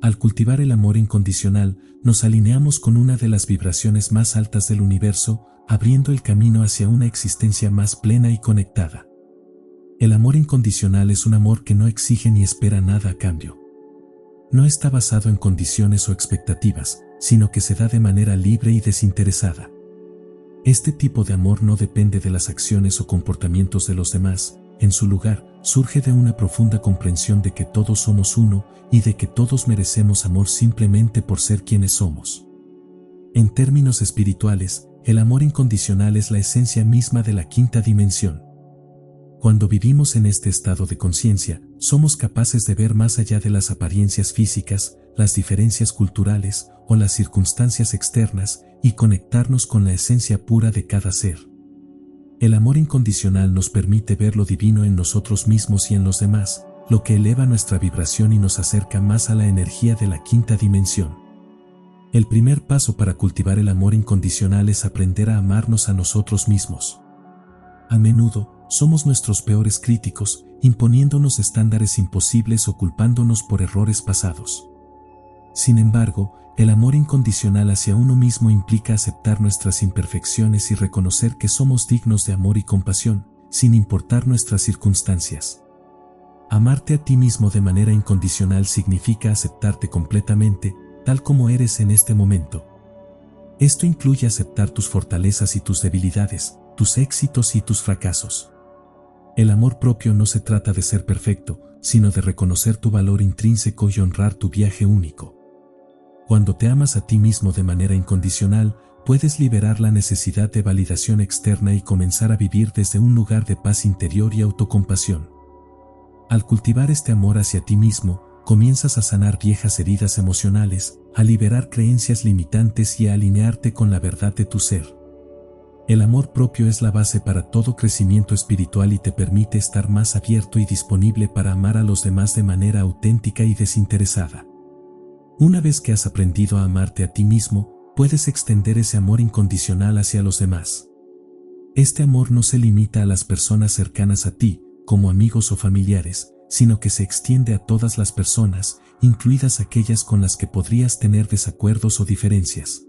A: Al cultivar el amor incondicional, nos alineamos con una de las vibraciones más altas del universo, abriendo el camino hacia una existencia más plena y conectada. El amor incondicional es un amor que no exige ni espera nada a cambio. No está basado en condiciones o expectativas, sino que se da de manera libre y desinteresada. Este tipo de amor no depende de las acciones o comportamientos de los demás, en su lugar, surge de una profunda comprensión de que todos somos uno y de que todos merecemos amor simplemente por ser quienes somos. En términos espirituales, el amor incondicional es la esencia misma de la quinta dimensión. Cuando vivimos en este estado de conciencia, somos capaces de ver más allá de las apariencias físicas, las diferencias culturales o las circunstancias externas y conectarnos con la esencia pura de cada ser. El amor incondicional nos permite ver lo divino en nosotros mismos y en los demás, lo que eleva nuestra vibración y nos acerca más a la energía de la quinta dimensión. El primer paso para cultivar el amor incondicional es aprender a amarnos a nosotros mismos. A menudo, somos nuestros peores críticos, imponiéndonos estándares imposibles o culpándonos por errores pasados. Sin embargo, el amor incondicional hacia uno mismo implica aceptar nuestras imperfecciones y reconocer que somos dignos de amor y compasión, sin importar nuestras circunstancias. Amarte a ti mismo de manera incondicional significa aceptarte completamente, tal como eres en este momento. Esto incluye aceptar tus fortalezas y tus debilidades, tus éxitos y tus fracasos. El amor propio no se trata de ser perfecto, sino de reconocer tu valor intrínseco y honrar tu viaje único. Cuando te amas a ti mismo de manera incondicional, puedes liberar la necesidad de validación externa y comenzar a vivir desde un lugar de paz interior y autocompasión. Al cultivar este amor hacia ti mismo, comienzas a sanar viejas heridas emocionales, a liberar creencias limitantes y a alinearte con la verdad de tu ser. El amor propio es la base para todo crecimiento espiritual y te permite estar más abierto y disponible para amar a los demás de manera auténtica y desinteresada. Una vez que has aprendido a amarte a ti mismo, puedes extender ese amor incondicional hacia los demás. Este amor no se limita a las personas cercanas a ti, como amigos o familiares, sino que se extiende a todas las personas, incluidas aquellas con las que podrías tener desacuerdos o diferencias.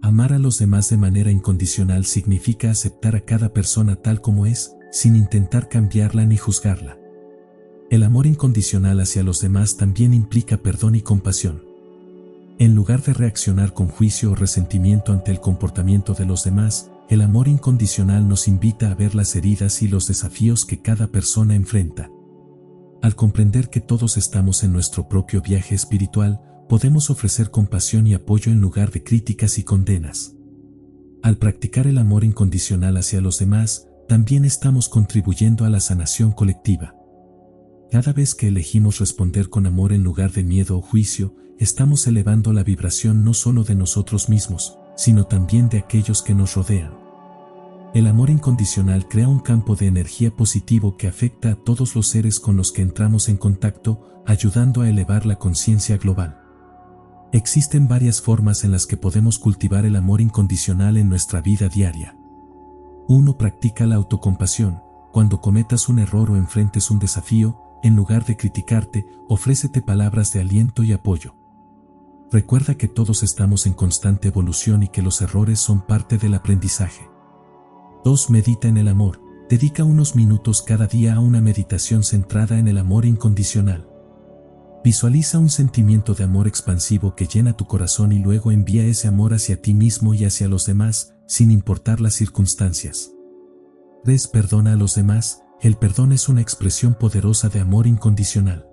A: Amar a los demás de manera incondicional significa aceptar a cada persona tal como es, sin intentar cambiarla ni juzgarla. El amor incondicional hacia los demás también implica perdón y compasión. En lugar de reaccionar con juicio o resentimiento ante el comportamiento de los demás, el amor incondicional nos invita a ver las heridas y los desafíos que cada persona enfrenta. Al comprender que todos estamos en nuestro propio viaje espiritual, podemos ofrecer compasión y apoyo en lugar de críticas y condenas. Al practicar el amor incondicional hacia los demás, también estamos contribuyendo a la sanación colectiva. Cada vez que elegimos responder con amor en lugar de miedo o juicio, estamos elevando la vibración no solo de nosotros mismos, sino también de aquellos que nos rodean. El amor incondicional crea un campo de energía positivo que afecta a todos los seres con los que entramos en contacto, ayudando a elevar la conciencia global. Existen varias formas en las que podemos cultivar el amor incondicional en nuestra vida diaria. 1. Practica la autocompasión. Cuando cometas un error o enfrentes un desafío, en lugar de criticarte, ofrécete palabras de aliento y apoyo. Recuerda que todos estamos en constante evolución y que los errores son parte del aprendizaje. 2. Medita en el amor. Dedica unos minutos cada día a una meditación centrada en el amor incondicional. Visualiza un sentimiento de amor expansivo que llena tu corazón y luego envía ese amor hacia ti mismo y hacia los demás, sin importar las circunstancias. 3. Perdona a los demás. El perdón es una expresión poderosa de amor incondicional.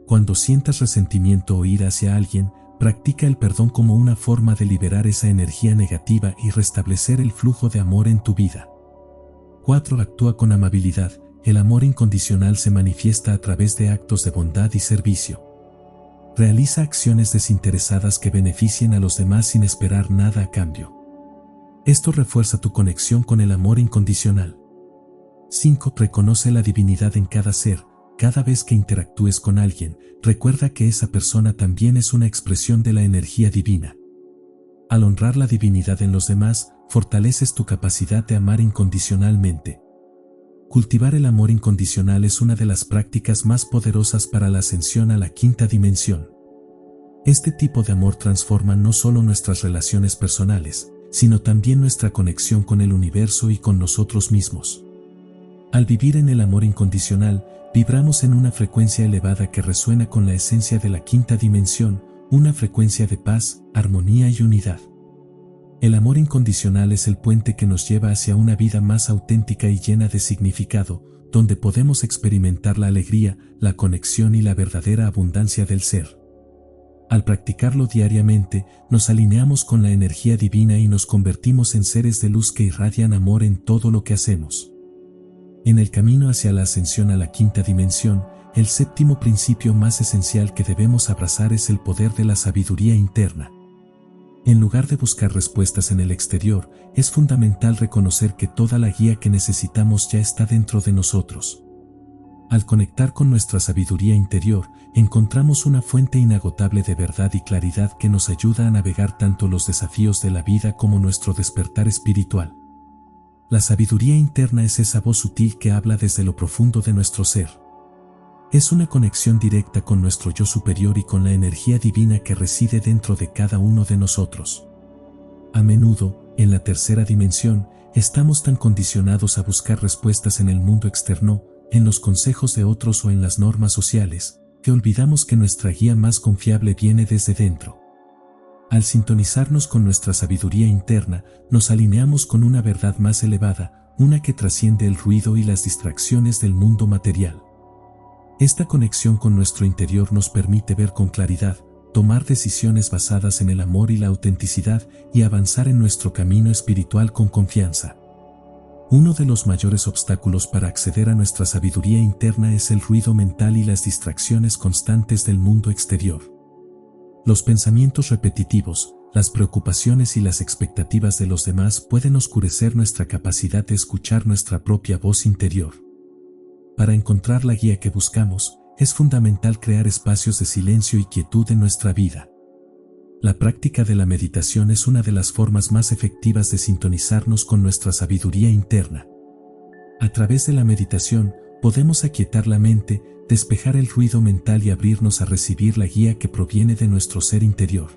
A: Cuando sientas resentimiento o ira hacia alguien, practica el perdón como una forma de liberar esa energía negativa y restablecer el flujo de amor en tu vida. 4. Actúa con amabilidad. El amor incondicional se manifiesta a través de actos de bondad y servicio. Realiza acciones desinteresadas que beneficien a los demás sin esperar nada a cambio. Esto refuerza tu conexión con el amor incondicional. 5. Reconoce la divinidad en cada ser. Cada vez que interactúes con alguien, recuerda que esa persona también es una expresión de la energía divina. Al honrar la divinidad en los demás, fortaleces tu capacidad de amar incondicionalmente. Cultivar el amor incondicional es una de las prácticas más poderosas para la ascensión a la quinta dimensión. Este tipo de amor transforma no solo nuestras relaciones personales, sino también nuestra conexión con el universo y con nosotros mismos. Al vivir en el amor incondicional, vibramos en una frecuencia elevada que resuena con la esencia de la quinta dimensión, una frecuencia de paz, armonía y unidad. El amor incondicional es el puente que nos lleva hacia una vida más auténtica y llena de significado, donde podemos experimentar la alegría, la conexión y la verdadera abundancia del ser. Al practicarlo diariamente, nos alineamos con la energía divina y nos convertimos en seres de luz que irradian amor en todo lo que hacemos. En el camino hacia la ascensión a la quinta dimensión, el séptimo principio más esencial que debemos abrazar es el poder de la sabiduría interna. En lugar de buscar respuestas en el exterior, es fundamental reconocer que toda la guía que necesitamos ya está dentro de nosotros. Al conectar con nuestra sabiduría interior, encontramos una fuente inagotable de verdad y claridad que nos ayuda a navegar tanto los desafíos de la vida como nuestro despertar espiritual. La sabiduría interna es esa voz sutil que habla desde lo profundo de nuestro ser. Es una conexión directa con nuestro yo superior y con la energía divina que reside dentro de cada uno de nosotros. A menudo, en la tercera dimensión, estamos tan condicionados a buscar respuestas en el mundo externo, en los consejos de otros o en las normas sociales, que olvidamos que nuestra guía más confiable viene desde dentro. Al sintonizarnos con nuestra sabiduría interna, nos alineamos con una verdad más elevada, una que trasciende el ruido y las distracciones del mundo material. Esta conexión con nuestro interior nos permite ver con claridad, tomar decisiones basadas en el amor y la autenticidad y avanzar en nuestro camino espiritual con confianza. Uno de los mayores obstáculos para acceder a nuestra sabiduría interna es el ruido mental y las distracciones constantes del mundo exterior. Los pensamientos repetitivos, las preocupaciones y las expectativas de los demás pueden oscurecer nuestra capacidad de escuchar nuestra propia voz interior. Para encontrar la guía que buscamos, es fundamental crear espacios de silencio y quietud en nuestra vida. La práctica de la meditación es una de las formas más efectivas de sintonizarnos con nuestra sabiduría interna. A través de la meditación, podemos aquietar la mente, despejar el ruido mental y abrirnos a recibir la guía que proviene de nuestro ser interior.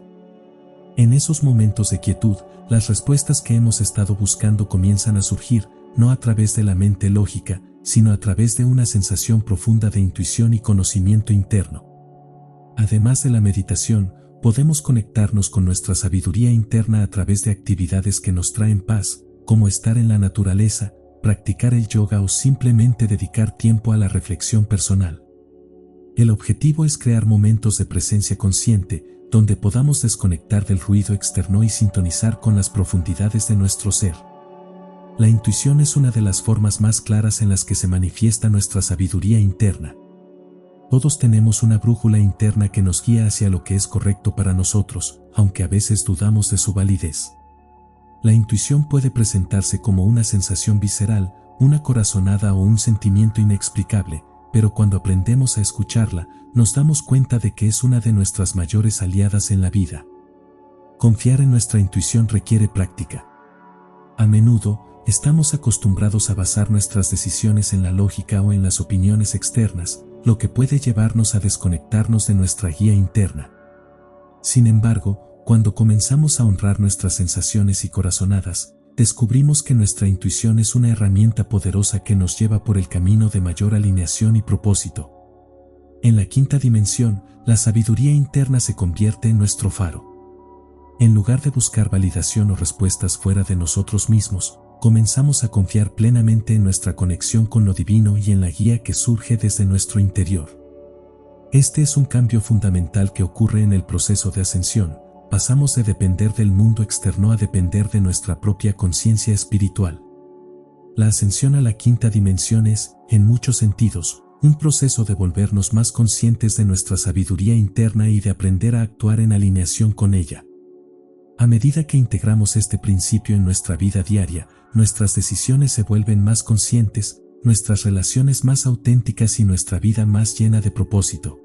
A: En esos momentos de quietud, las respuestas que hemos estado buscando comienzan a surgir, no a través de la mente lógica, sino a través de una sensación profunda de intuición y conocimiento interno. Además de la meditación, podemos conectarnos con nuestra sabiduría interna a través de actividades que nos traen paz, como estar en la naturaleza, practicar el yoga o simplemente dedicar tiempo a la reflexión personal. El objetivo es crear momentos de presencia consciente, donde podamos desconectar del ruido externo y sintonizar con las profundidades de nuestro ser. La intuición es una de las formas más claras en las que se manifiesta nuestra sabiduría interna. Todos tenemos una brújula interna que nos guía hacia lo que es correcto para nosotros, aunque a veces dudamos de su validez. La intuición puede presentarse como una sensación visceral, una corazonada o un sentimiento inexplicable, pero cuando aprendemos a escucharla, nos damos cuenta de que es una de nuestras mayores aliadas en la vida. Confiar en nuestra intuición requiere práctica. A menudo, estamos acostumbrados a basar nuestras decisiones en la lógica o en las opiniones externas, lo que puede llevarnos a desconectarnos de nuestra guía interna. Sin embargo, cuando comenzamos a honrar nuestras sensaciones y corazonadas, descubrimos que nuestra intuición es una herramienta poderosa que nos lleva por el camino de mayor alineación y propósito. En la quinta dimensión, la sabiduría interna se convierte en nuestro faro. En lugar de buscar validación o respuestas fuera de nosotros mismos, comenzamos a confiar plenamente en nuestra conexión con lo divino y en la guía que surge desde nuestro interior. Este es un cambio fundamental que ocurre en el proceso de ascensión. Pasamos de depender del mundo externo a depender de nuestra propia conciencia espiritual. La ascensión a la quinta dimensión es, en muchos sentidos, un proceso de volvernos más conscientes de nuestra sabiduría interna y de aprender a actuar en alineación con ella. A medida que integramos este principio en nuestra vida diaria, nuestras decisiones se vuelven más conscientes, nuestras relaciones más auténticas y nuestra vida más llena de propósito.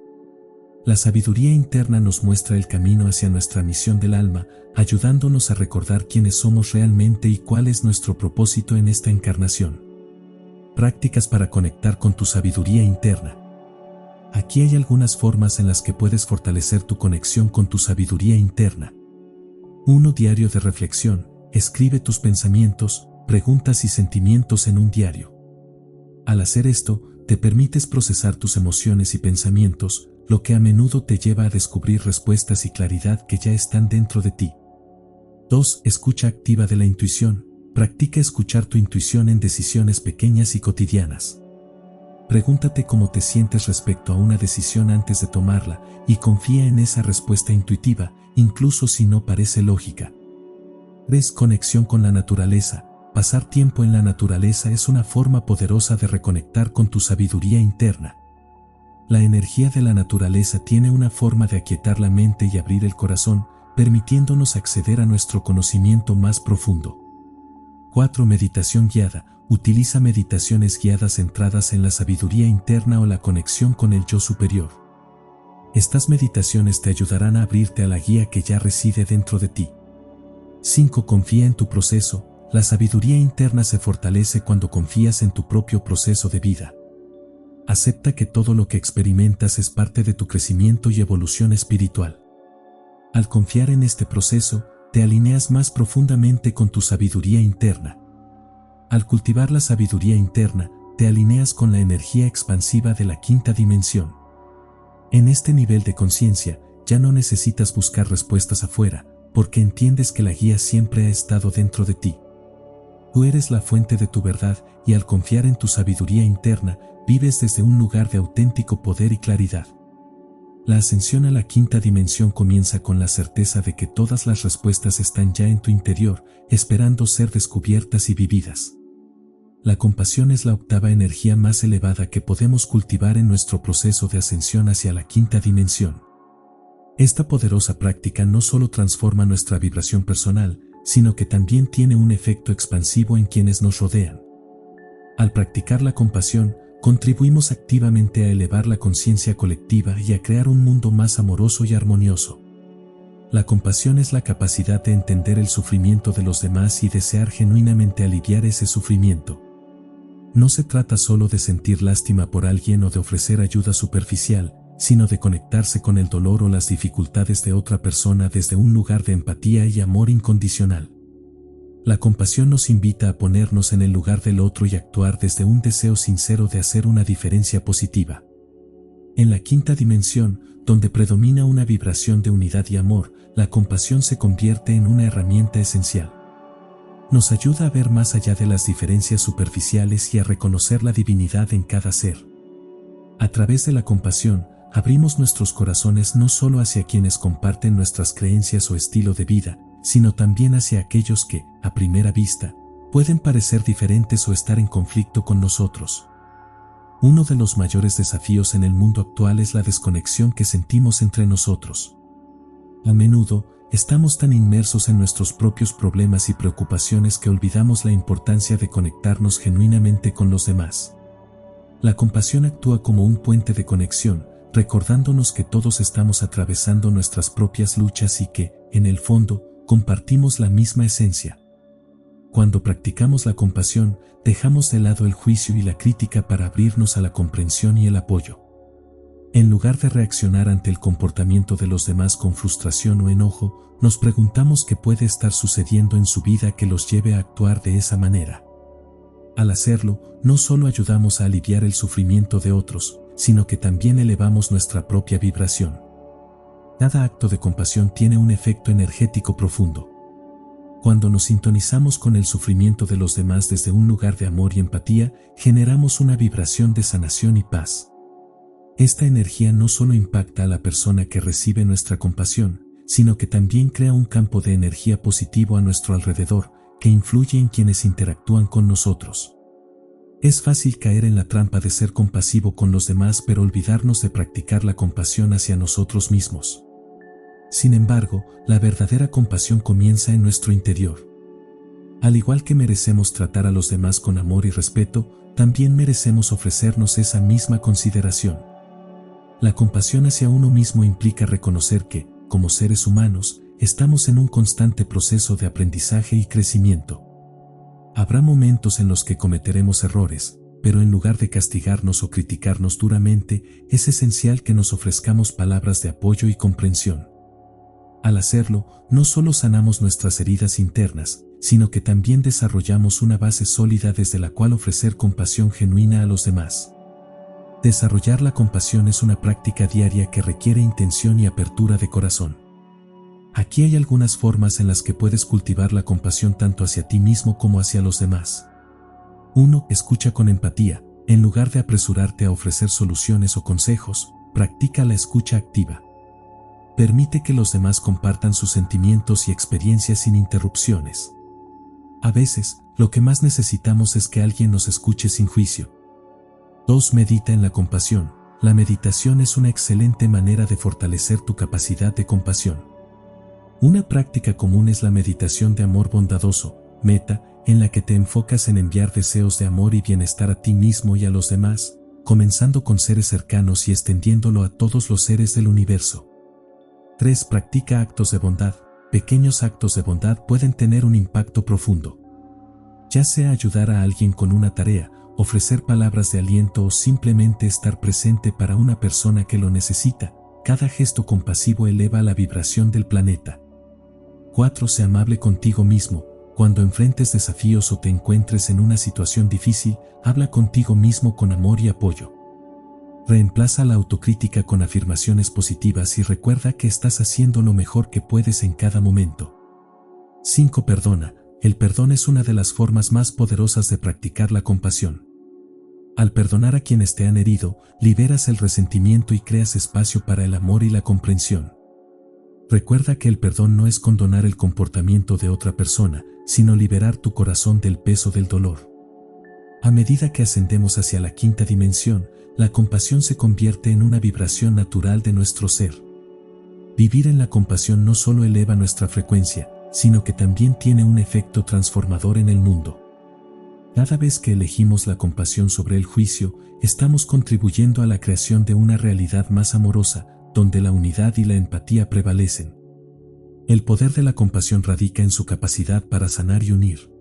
A: La sabiduría interna nos muestra el camino hacia nuestra misión del alma, ayudándonos a recordar quiénes somos realmente y cuál es nuestro propósito en esta encarnación. Prácticas para conectar con tu sabiduría interna. Aquí hay algunas formas en las que puedes fortalecer tu conexión con tu sabiduría interna. 1. Diario de reflexión. Escribe tus pensamientos, preguntas y sentimientos en un diario. Al hacer esto, te permites procesar tus emociones y pensamientos, lo que a menudo te lleva a descubrir respuestas y claridad que ya están dentro de ti. 2. Escucha activa de la intuición. Practica escuchar tu intuición en decisiones pequeñas y cotidianas. Pregúntate cómo te sientes respecto a una decisión antes de tomarla y confía en esa respuesta intuitiva, incluso si no parece lógica. 3. Conexión con la naturaleza. Pasar tiempo en la naturaleza es una forma poderosa de reconectar con tu sabiduría interna. La energía de la naturaleza tiene una forma de aquietar la mente y abrir el corazón, permitiéndonos acceder a nuestro conocimiento más profundo. 4. Meditación guiada. Utiliza meditaciones guiadas centradas en la sabiduría interna o la conexión con el yo superior. Estas meditaciones te ayudarán a abrirte a la guía que ya reside dentro de ti. 5. Confía en tu proceso. La sabiduría interna se fortalece cuando confías en tu propio proceso de vida. Acepta que todo lo que experimentas es parte de tu crecimiento y evolución espiritual. Al confiar en este proceso, te alineas más profundamente con tu sabiduría interna. Al cultivar la sabiduría interna, te alineas con la energía expansiva de la quinta dimensión. En este nivel de conciencia, ya no necesitas buscar respuestas afuera, porque entiendes que la guía siempre ha estado dentro de ti. Tú eres la fuente de tu verdad y al confiar en tu sabiduría interna, vives desde un lugar de auténtico poder y claridad. La ascensión a la quinta dimensión comienza con la certeza de que todas las respuestas están ya en tu interior, esperando ser descubiertas y vividas. La compasión es la octava energía más elevada que podemos cultivar en nuestro proceso de ascensión hacia la quinta dimensión. Esta poderosa práctica no solo transforma nuestra vibración personal, sino que también tiene un efecto expansivo en quienes nos rodean. Al practicar la compasión, contribuimos activamente a elevar la conciencia colectiva y a crear un mundo más amoroso y armonioso. La compasión es la capacidad de entender el sufrimiento de los demás y desear genuinamente aliviar ese sufrimiento. No se trata solo de sentir lástima por alguien o de ofrecer ayuda superficial, sino de conectarse con el dolor o las dificultades de otra persona desde un lugar de empatía y amor incondicional. La compasión nos invita a ponernos en el lugar del otro y actuar desde un deseo sincero de hacer una diferencia positiva. En la quinta dimensión, donde predomina una vibración de unidad y amor, la compasión se convierte en una herramienta esencial. Nos ayuda a ver más allá de las diferencias superficiales y a reconocer la divinidad en cada ser. A través de la compasión, abrimos nuestros corazones no solo hacia quienes comparten nuestras creencias o estilo de vida, sino también hacia aquellos que, a primera vista, pueden parecer diferentes o estar en conflicto con nosotros. Uno de los mayores desafíos en el mundo actual es la desconexión que sentimos entre nosotros. A menudo, estamos tan inmersos en nuestros propios problemas y preocupaciones que olvidamos la importancia de conectarnos genuinamente con los demás. La compasión actúa como un puente de conexión, recordándonos que todos estamos atravesando nuestras propias luchas y que, en el fondo, compartimos la misma esencia. Cuando practicamos la compasión, dejamos de lado el juicio y la crítica para abrirnos a la comprensión y el apoyo. En lugar de reaccionar ante el comportamiento de los demás con frustración o enojo, nos preguntamos qué puede estar sucediendo en su vida que los lleve a actuar de esa manera. Al hacerlo, no solo ayudamos a aliviar el sufrimiento de otros, sino que también elevamos nuestra propia vibración. Cada acto de compasión tiene un efecto energético profundo. Cuando nos sintonizamos con el sufrimiento de los demás desde un lugar de amor y empatía, generamos una vibración de sanación y paz. Esta energía no solo impacta a la persona que recibe nuestra compasión, sino que también crea un campo de energía positivo a nuestro alrededor, que influye en quienes interactúan con nosotros. Es fácil caer en la trampa de ser compasivo con los demás, pero olvidarnos de practicar la compasión hacia nosotros mismos. Sin embargo, la verdadera compasión comienza en nuestro interior. Al igual que merecemos tratar a los demás con amor y respeto, también merecemos ofrecernos esa misma consideración. La compasión hacia uno mismo implica reconocer que, como seres humanos, estamos en un constante proceso de aprendizaje y crecimiento. Habrá momentos en los que cometeremos errores, pero en lugar de castigarnos o criticarnos duramente, es esencial que nos ofrezcamos palabras de apoyo y comprensión. Al hacerlo, no solo sanamos nuestras heridas internas, sino que también desarrollamos una base sólida desde la cual ofrecer compasión genuina a los demás. Desarrollar la compasión es una práctica diaria que requiere intención y apertura de corazón. Aquí hay algunas formas en las que puedes cultivar la compasión tanto hacia ti mismo como hacia los demás. 1. Escucha con empatía. En lugar de apresurarte a ofrecer soluciones o consejos, practica la escucha activa. Permite que los demás compartan sus sentimientos y experiencias sin interrupciones. A veces, lo que más necesitamos es que alguien nos escuche sin juicio. 2. Medita en la compasión. La meditación es una excelente manera de fortalecer tu capacidad de compasión. Una práctica común es la meditación de amor bondadoso, metta, en la que te enfocas en enviar deseos de amor y bienestar a ti mismo y a los demás, comenzando con seres cercanos y extendiéndolo a todos los seres del universo. 3. Practica actos de bondad. Pequeños actos de bondad pueden tener un impacto profundo. Ya sea ayudar a alguien con una tarea, ofrecer palabras de aliento o simplemente estar presente para una persona que lo necesita, cada gesto compasivo eleva la vibración del planeta. 4. Sé amable contigo mismo. Cuando enfrentes desafíos o te encuentres en una situación difícil, habla contigo mismo con amor y apoyo. Reemplaza la autocrítica con afirmaciones positivas y recuerda que estás haciendo lo mejor que puedes en cada momento. 5. Perdona. El perdón es una de las formas más poderosas de practicar la compasión. Al perdonar a quienes te han herido, liberas el resentimiento y creas espacio para el amor y la comprensión. Recuerda que el perdón no es condonar el comportamiento de otra persona, sino liberar tu corazón del peso del dolor. A medida que ascendemos hacia la quinta dimensión, la compasión se convierte en una vibración natural de nuestro ser. Vivir en la compasión no solo eleva nuestra frecuencia, sino que también tiene un efecto transformador en el mundo. Cada vez que elegimos la compasión sobre el juicio, estamos contribuyendo a la creación de una realidad más amorosa, donde la unidad y la empatía prevalecen. El poder de la compasión radica en su capacidad para sanar y unir.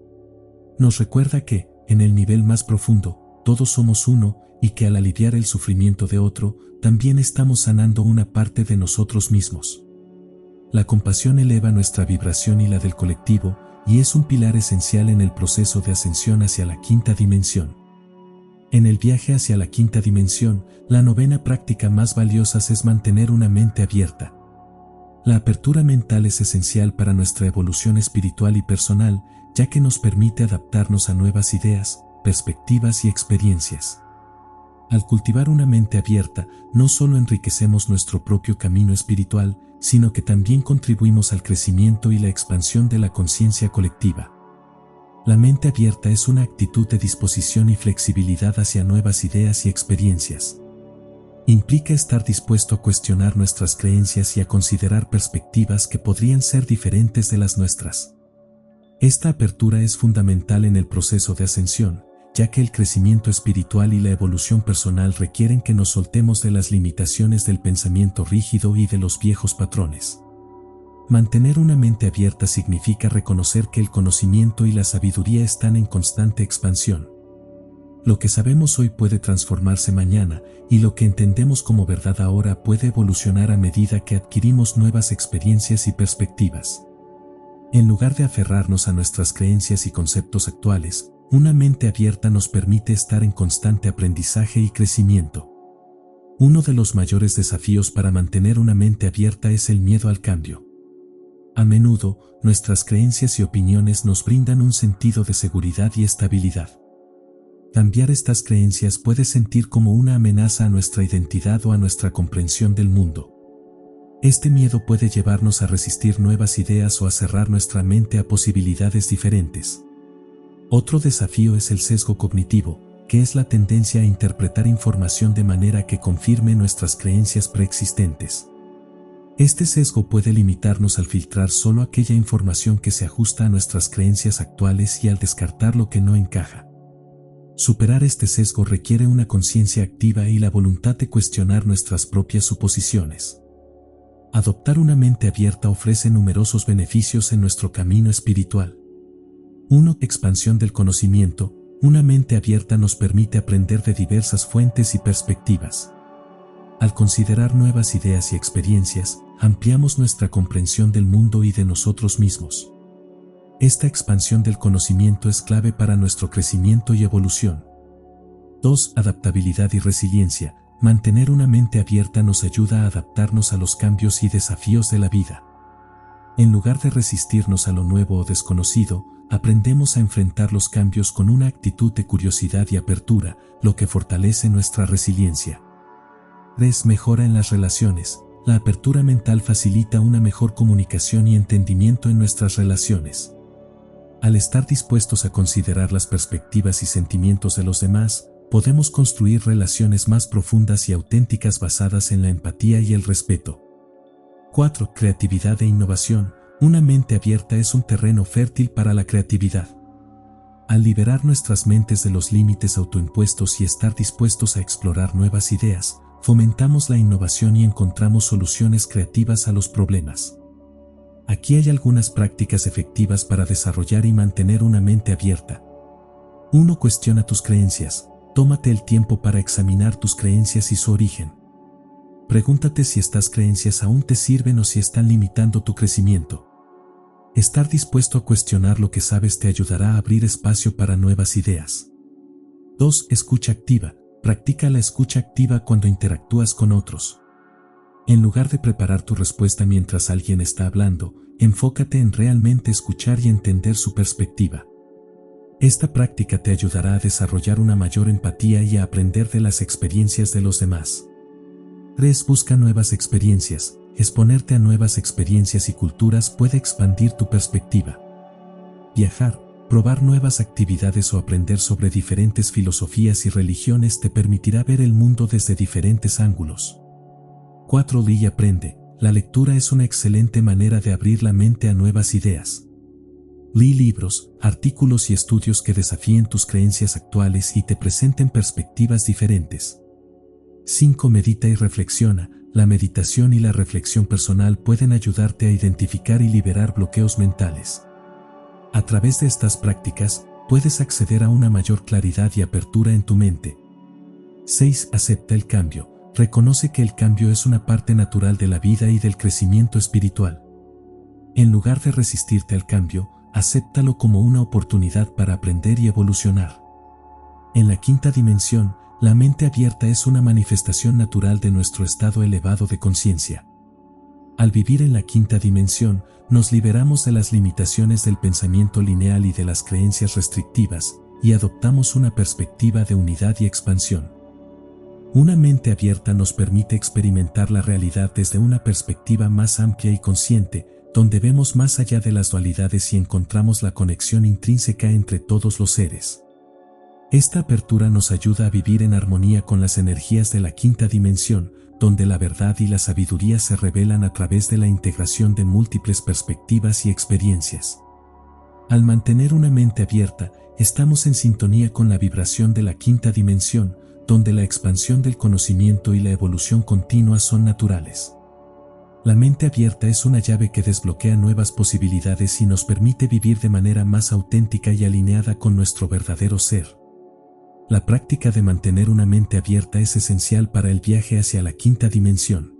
A: Nos recuerda que, en el nivel más profundo, todos somos uno, y que al aliviar el sufrimiento de otro, también estamos sanando una parte de nosotros mismos. La compasión eleva nuestra vibración y la del colectivo, y es un pilar esencial en el proceso de ascensión hacia la quinta dimensión. En el viaje hacia la quinta dimensión, la novena práctica más valiosa es mantener una mente abierta. La apertura mental es esencial para nuestra evolución espiritual y personal, ya que nos permite adaptarnos a nuevas ideas, perspectivas y experiencias. Al cultivar una mente abierta, no solo enriquecemos nuestro propio camino espiritual, sino que también contribuimos al crecimiento y la expansión de la conciencia colectiva. La mente abierta es una actitud de disposición y flexibilidad hacia nuevas ideas y experiencias. Implica estar dispuesto a cuestionar nuestras creencias y a considerar perspectivas que podrían ser diferentes de las nuestras. Esta apertura es fundamental en el proceso de ascensión, ya que el crecimiento espiritual y la evolución personal requieren que nos soltemos de las limitaciones del pensamiento rígido y de los viejos patrones. Mantener una mente abierta significa reconocer que el conocimiento y la sabiduría están en constante expansión. Lo que sabemos hoy puede transformarse mañana, y lo que entendemos como verdad ahora puede evolucionar a medida que adquirimos nuevas experiencias y perspectivas. En lugar de aferrarnos a nuestras creencias y conceptos actuales, una mente abierta nos permite estar en constante aprendizaje y crecimiento. Uno de los mayores desafíos para mantener una mente abierta es el miedo al cambio. A menudo, nuestras creencias y opiniones nos brindan un sentido de seguridad y estabilidad. Cambiar estas creencias puede sentir como una amenaza a nuestra identidad o a nuestra comprensión del mundo. Este miedo puede llevarnos a resistir nuevas ideas o a cerrar nuestra mente a posibilidades diferentes. Otro desafío es el sesgo cognitivo, que es la tendencia a interpretar información de manera que confirme nuestras creencias preexistentes. Este sesgo puede limitarnos al filtrar solo aquella información que se ajusta a nuestras creencias actuales y al descartar lo que no encaja. Superar este sesgo requiere una conciencia activa y la voluntad de cuestionar nuestras propias suposiciones. Adoptar una mente abierta ofrece numerosos beneficios en nuestro camino espiritual. 1. Expansión del conocimiento. Una mente abierta nos permite aprender de diversas fuentes y perspectivas. Al considerar nuevas ideas y experiencias, ampliamos nuestra comprensión del mundo y de nosotros mismos. Esta expansión del conocimiento es clave para nuestro crecimiento y evolución. 2. Adaptabilidad y resiliencia. Mantener una mente abierta nos ayuda a adaptarnos a los cambios y desafíos de la vida. En lugar de resistirnos a lo nuevo o desconocido, aprendemos a enfrentar los cambios con una actitud de curiosidad y apertura, lo que fortalece nuestra resiliencia. 3. Mejora en las relaciones. La apertura mental facilita una mejor comunicación y entendimiento en nuestras relaciones. Al estar dispuestos a considerar las perspectivas y sentimientos de los demás, podemos construir relaciones más profundas y auténticas basadas en la empatía y el respeto. 4. Creatividad e innovación. Una mente abierta es un terreno fértil para la creatividad. Al liberar nuestras mentes de los límites autoimpuestos y estar dispuestos a explorar nuevas ideas, fomentamos la innovación y encontramos soluciones creativas a los problemas. Aquí hay algunas prácticas efectivas para desarrollar y mantener una mente abierta. 1. Cuestiona tus creencias. Tómate el tiempo para examinar tus creencias y su origen. Pregúntate si estas creencias aún te sirven o si están limitando tu crecimiento. Estar dispuesto a cuestionar lo que sabes te ayudará a abrir espacio para nuevas ideas. 2. Escucha activa. Practica la escucha activa cuando interactúas con otros. En lugar de preparar tu respuesta mientras alguien está hablando, enfócate en realmente escuchar y entender su perspectiva. Esta práctica te ayudará a desarrollar una mayor empatía y a aprender de las experiencias de los demás. 3. Busca nuevas experiencias. Exponerte a nuevas experiencias y culturas puede expandir tu perspectiva. Viajar, probar nuevas actividades o aprender sobre diferentes filosofías y religiones te permitirá ver el mundo desde diferentes ángulos. 4. Lee y aprende. La lectura es una excelente manera de abrir la mente a nuevas ideas. Lee libros, artículos y estudios que desafíen tus creencias actuales y te presenten perspectivas diferentes. 5. Medita y reflexiona. La meditación y la reflexión personal pueden ayudarte a identificar y liberar bloqueos mentales. A través de estas prácticas, puedes acceder a una mayor claridad y apertura en tu mente. 6. Acepta el cambio. Reconoce que el cambio es una parte natural de la vida y del crecimiento espiritual. En lugar de resistirte al cambio, acéptalo como una oportunidad para aprender y evolucionar. En la quinta dimensión, la mente abierta es una manifestación natural de nuestro estado elevado de conciencia. Al vivir en la quinta dimensión, nos liberamos de las limitaciones del pensamiento lineal y de las creencias restrictivas, y adoptamos una perspectiva de unidad y expansión. Una mente abierta nos permite experimentar la realidad desde una perspectiva más amplia y consciente, donde vemos más allá de las dualidades y encontramos la conexión intrínseca entre todos los seres. Esta apertura nos ayuda a vivir en armonía con las energías de la quinta dimensión, donde la verdad y la sabiduría se revelan a través de la integración de múltiples perspectivas y experiencias. Al mantener una mente abierta, estamos en sintonía con la vibración de la quinta dimensión, donde la expansión del conocimiento y la evolución continua son naturales. La mente abierta es una llave que desbloquea nuevas posibilidades y nos permite vivir de manera más auténtica y alineada con nuestro verdadero ser. La práctica de mantener una mente abierta es esencial para el viaje hacia la quinta dimensión.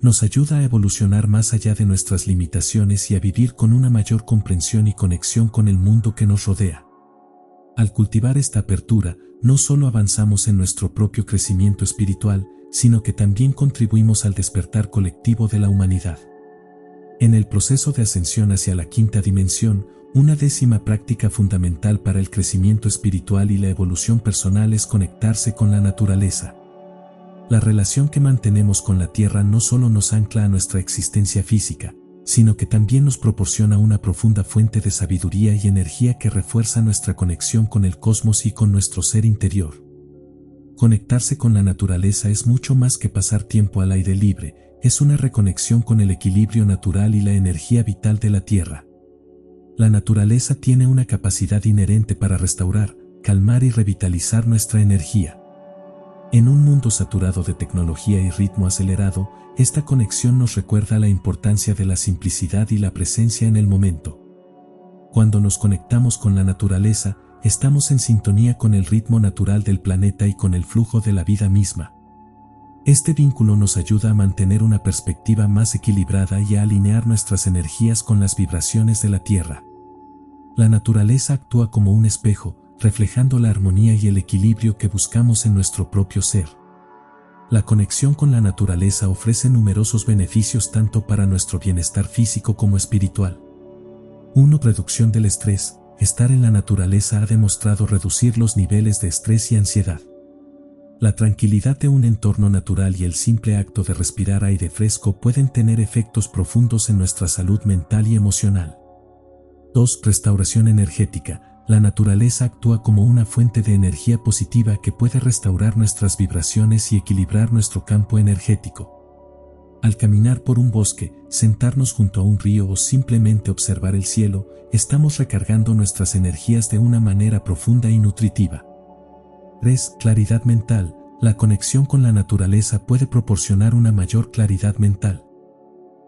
A: Nos ayuda a evolucionar más allá de nuestras limitaciones y a vivir con una mayor comprensión y conexión con el mundo que nos rodea. Al cultivar esta apertura, no solo avanzamos en nuestro propio crecimiento espiritual, sino que también contribuimos al despertar colectivo de la humanidad. En el proceso de ascensión hacia la quinta dimensión, una décima práctica fundamental para el crecimiento espiritual y la evolución personal es conectarse con la naturaleza. La relación que mantenemos con la Tierra no solo nos ancla a nuestra existencia física, sino que también nos proporciona una profunda fuente de sabiduría y energía que refuerza nuestra conexión con el cosmos y con nuestro ser interior. Conectarse con la naturaleza es mucho más que pasar tiempo al aire libre, es una reconexión con el equilibrio natural y la energía vital de la Tierra. La naturaleza tiene una capacidad inherente para restaurar, calmar y revitalizar nuestra energía. En un mundo saturado de tecnología y ritmo acelerado, esta conexión nos recuerda la importancia de la simplicidad y la presencia en el momento. Cuando nos conectamos con la naturaleza, estamos en sintonía con el ritmo natural del planeta y con el flujo de la vida misma. Este vínculo nos ayuda a mantener una perspectiva más equilibrada y a alinear nuestras energías con las vibraciones de la Tierra. La naturaleza actúa como un espejo, reflejando la armonía y el equilibrio que buscamos en nuestro propio ser. La conexión con la naturaleza ofrece numerosos beneficios tanto para nuestro bienestar físico como espiritual. 1. Reducción del estrés. Estar en la naturaleza ha demostrado reducir los niveles de estrés y ansiedad. La tranquilidad de un entorno natural y el simple acto de respirar aire fresco pueden tener efectos profundos en nuestra salud mental y emocional. 2. Restauración energética. La naturaleza actúa como una fuente de energía positiva que puede restaurar nuestras vibraciones y equilibrar nuestro campo energético. Al caminar por un bosque, sentarnos junto a un río o simplemente observar el cielo, estamos recargando nuestras energías de una manera profunda y nutritiva. 3. Claridad mental. La conexión con la naturaleza puede proporcionar una mayor claridad mental.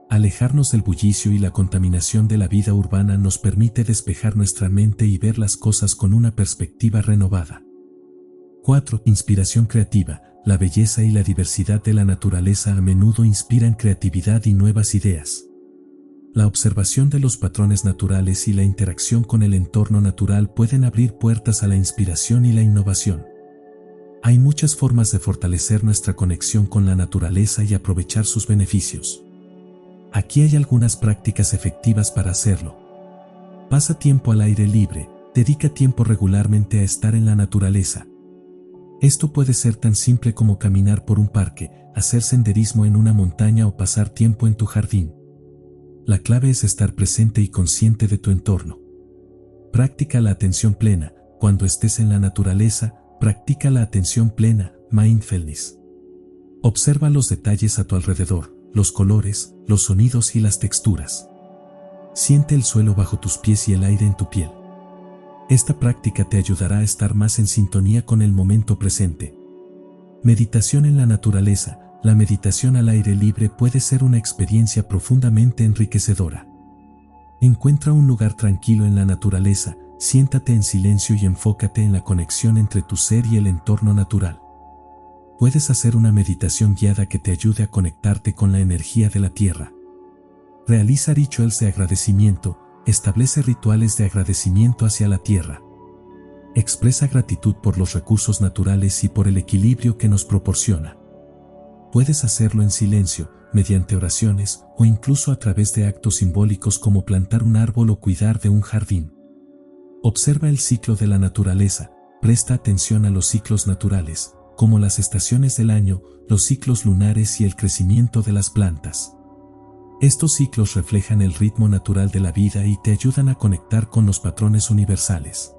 A: Alejarnos del bullicio y la contaminación de la vida urbana nos permite despejar nuestra mente y ver las cosas con una perspectiva renovada. 4. Inspiración creativa. La belleza y la diversidad de la naturaleza a menudo inspiran creatividad y nuevas ideas. La observación de los patrones naturales y la interacción con el entorno natural pueden abrir puertas a la inspiración y la innovación. Hay muchas formas de fortalecer nuestra conexión con la naturaleza y aprovechar sus beneficios. Aquí hay algunas prácticas efectivas para hacerlo. Pasa tiempo al aire libre, dedica tiempo regularmente a estar en la naturaleza. Esto puede ser tan simple como caminar por un parque, hacer senderismo en una montaña o pasar tiempo en tu jardín. La clave es estar presente y consciente de tu entorno. Practica la atención plena. Cuando estés en la naturaleza, practica la atención plena, mindfulness. Observa los detalles a tu alrededor, los colores, los sonidos y las texturas. Siente el suelo bajo tus pies y el aire en tu piel. Esta práctica te ayudará a estar más en sintonía con el momento presente. Meditación en la naturaleza. La meditación al aire libre puede ser una experiencia profundamente enriquecedora. Encuentra un lugar tranquilo en la naturaleza, siéntate en silencio y enfócate en la conexión entre tu ser y el entorno natural. Puedes hacer una meditación guiada que te ayude a conectarte con la energía de la tierra. Realiza rituales de agradecimiento, establece rituales de agradecimiento hacia la tierra. Expresa gratitud por los recursos naturales y por el equilibrio que nos proporciona. Puedes hacerlo en silencio, mediante oraciones o incluso a través de actos simbólicos como plantar un árbol o cuidar de un jardín. Observa el ciclo de la naturaleza, presta atención a los ciclos naturales, como las estaciones del año, los ciclos lunares y el crecimiento de las plantas. Estos ciclos reflejan el ritmo natural de la vida y te ayudan a conectar con los patrones universales.